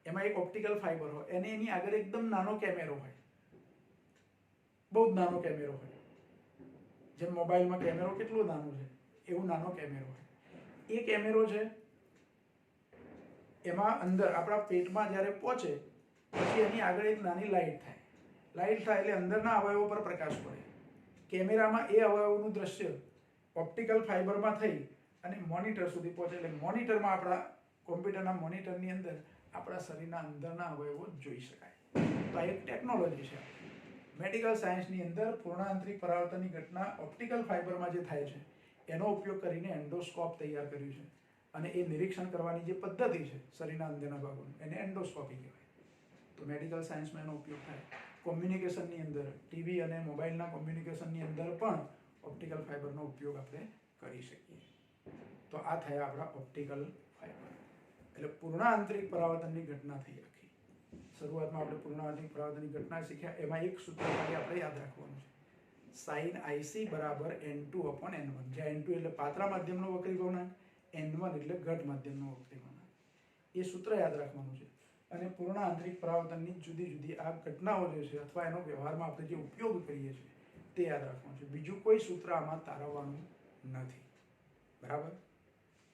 એમાં એક ઓપ્ટિકલ ફાઇબર હોય, અને એની આગળ એકદમ નાનો કેમેરો હોય, બહુ જ નાનો કેમેરો હોય. જેમ મોબાઈલમાં કેમેરો કેટલો નાનો છે, એવું નાનો કેમેરો હોય. એ કેમેરો છે એમાં અંદર આપણા પેટમાં જ્યારે પહોંચે પછી એની આગળ એક નાની લાઇટ થાય. લાઇટ થાય એટલે અંદરના અવયવો પર પ્રકાશ પડે. કેમેરામાં એ અવયવોનું દ્રશ્ય ઓપ્ટિકલ ફાઇબરમાં થઈ અને મોનિટર સુધી પહોંચે, એટલે મોનિટરમાં આપણા કોમ્પ્યુટરના મોનિટરની અંદર આપણા શરીરના અંદરના અવયવો જોઈ શકાય. તો આ એક ટેકનોલોજી છે. મેડિકલ સાયન્સની અંદર પૂર્ણ આંતરિક પરાવર્તનની ઘટના ઓપ્ટિકલ ફાઇબરમાં જે થાય છે એનો ઉપયોગ કરીને એન્ડોસ્કોપ તૈયાર કર્યું છે. અને એ નિરીક્ષણ કરવાની જે પદ્ધતિ છે શરીરના અંદરના ભાગોની, એને એન્ડોસ્કોપી કહેવાય. તો મેડિકલ સાયન્સમાં એનો ઉપયોગ થાય. કોમ્યુનિકેશનની અંદર, ટીવી અને મોબાઈલના કોમ્યુનિકેશનની અંદર પણ ઓપ્ટિકલ ફાઇબરનો ઉપયોગ આપણે કરી શકીએ. તો આ થયા આપણા ઓપ્ટિકલ ફાઇબર. એટલે પૂર્ણ આંતરિક પરાવર્તનની ઘટના થઈ આખી. શરૂઆતમાં આપણે પૂર્ણ આંતરિક પરાવર્તનની ઘટના શીખ્યા. એમાં એક સૂત્ર ખાલી આપણે યાદ રાખવાનું છે, સાઇન IC બરાબર N2/N1. જ્યાં N2 એટલે પાતળા માધ્યમનો વક્રીભવનાંક, N1 એટલે ઘટ માધ્યમનો વક્રીભવનાંક. એ સૂત્ર યાદ રાખવાનું છે. અને પૂર્ણ આંતરિક પરાવર્તનની જુદી જુદી આ ઘટનાઓ જે છે અથવા એનો વ્યવહારમાં આપણે જે ઉપયોગ કરીએ છીએ તે યાદ રાખવાનું છે. બીજું કોઈ સૂત્ર આમાં તારવવાનું નથી. બરાબર?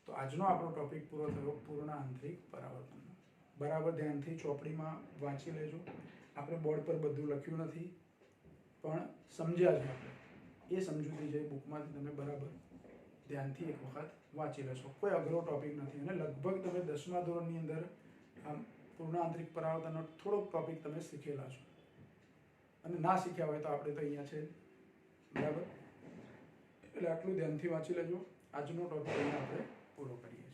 તો આજનો આપણો ટોપિક પૂરો થયો પૂર્ણ આંતરિક પરાવર્તનનો. બરાબર ધ્યાનથી ચોપડીમાં વાંચી લેજો. આપણે બોર્ડ પર બધું લખ્યું નથી, પણ સમજ્યા છે આપણે. એ સમજૂતી છે બુકમાંથી તમે બરાબર ધ્યાનથી એક વખત વાંચી લેશો. કોઈ અઘરો ટોપિક નથી અને લગભગ તમે 10મા ધોરણની અંદર આમ પૂર્ણ આંતરિક પરાવર્તનનો થોડોક ટોપિક તમે શીખેલા છો. અને ના શીખ્યા હોય તો આપણે તો અહીંયા છે. બરાબર? એટલે આટલું ધ્યાનથી વાંચી લેજો. આજનો ટોપિક અહીંયા આપણે પૂરો કરીએ છીએ.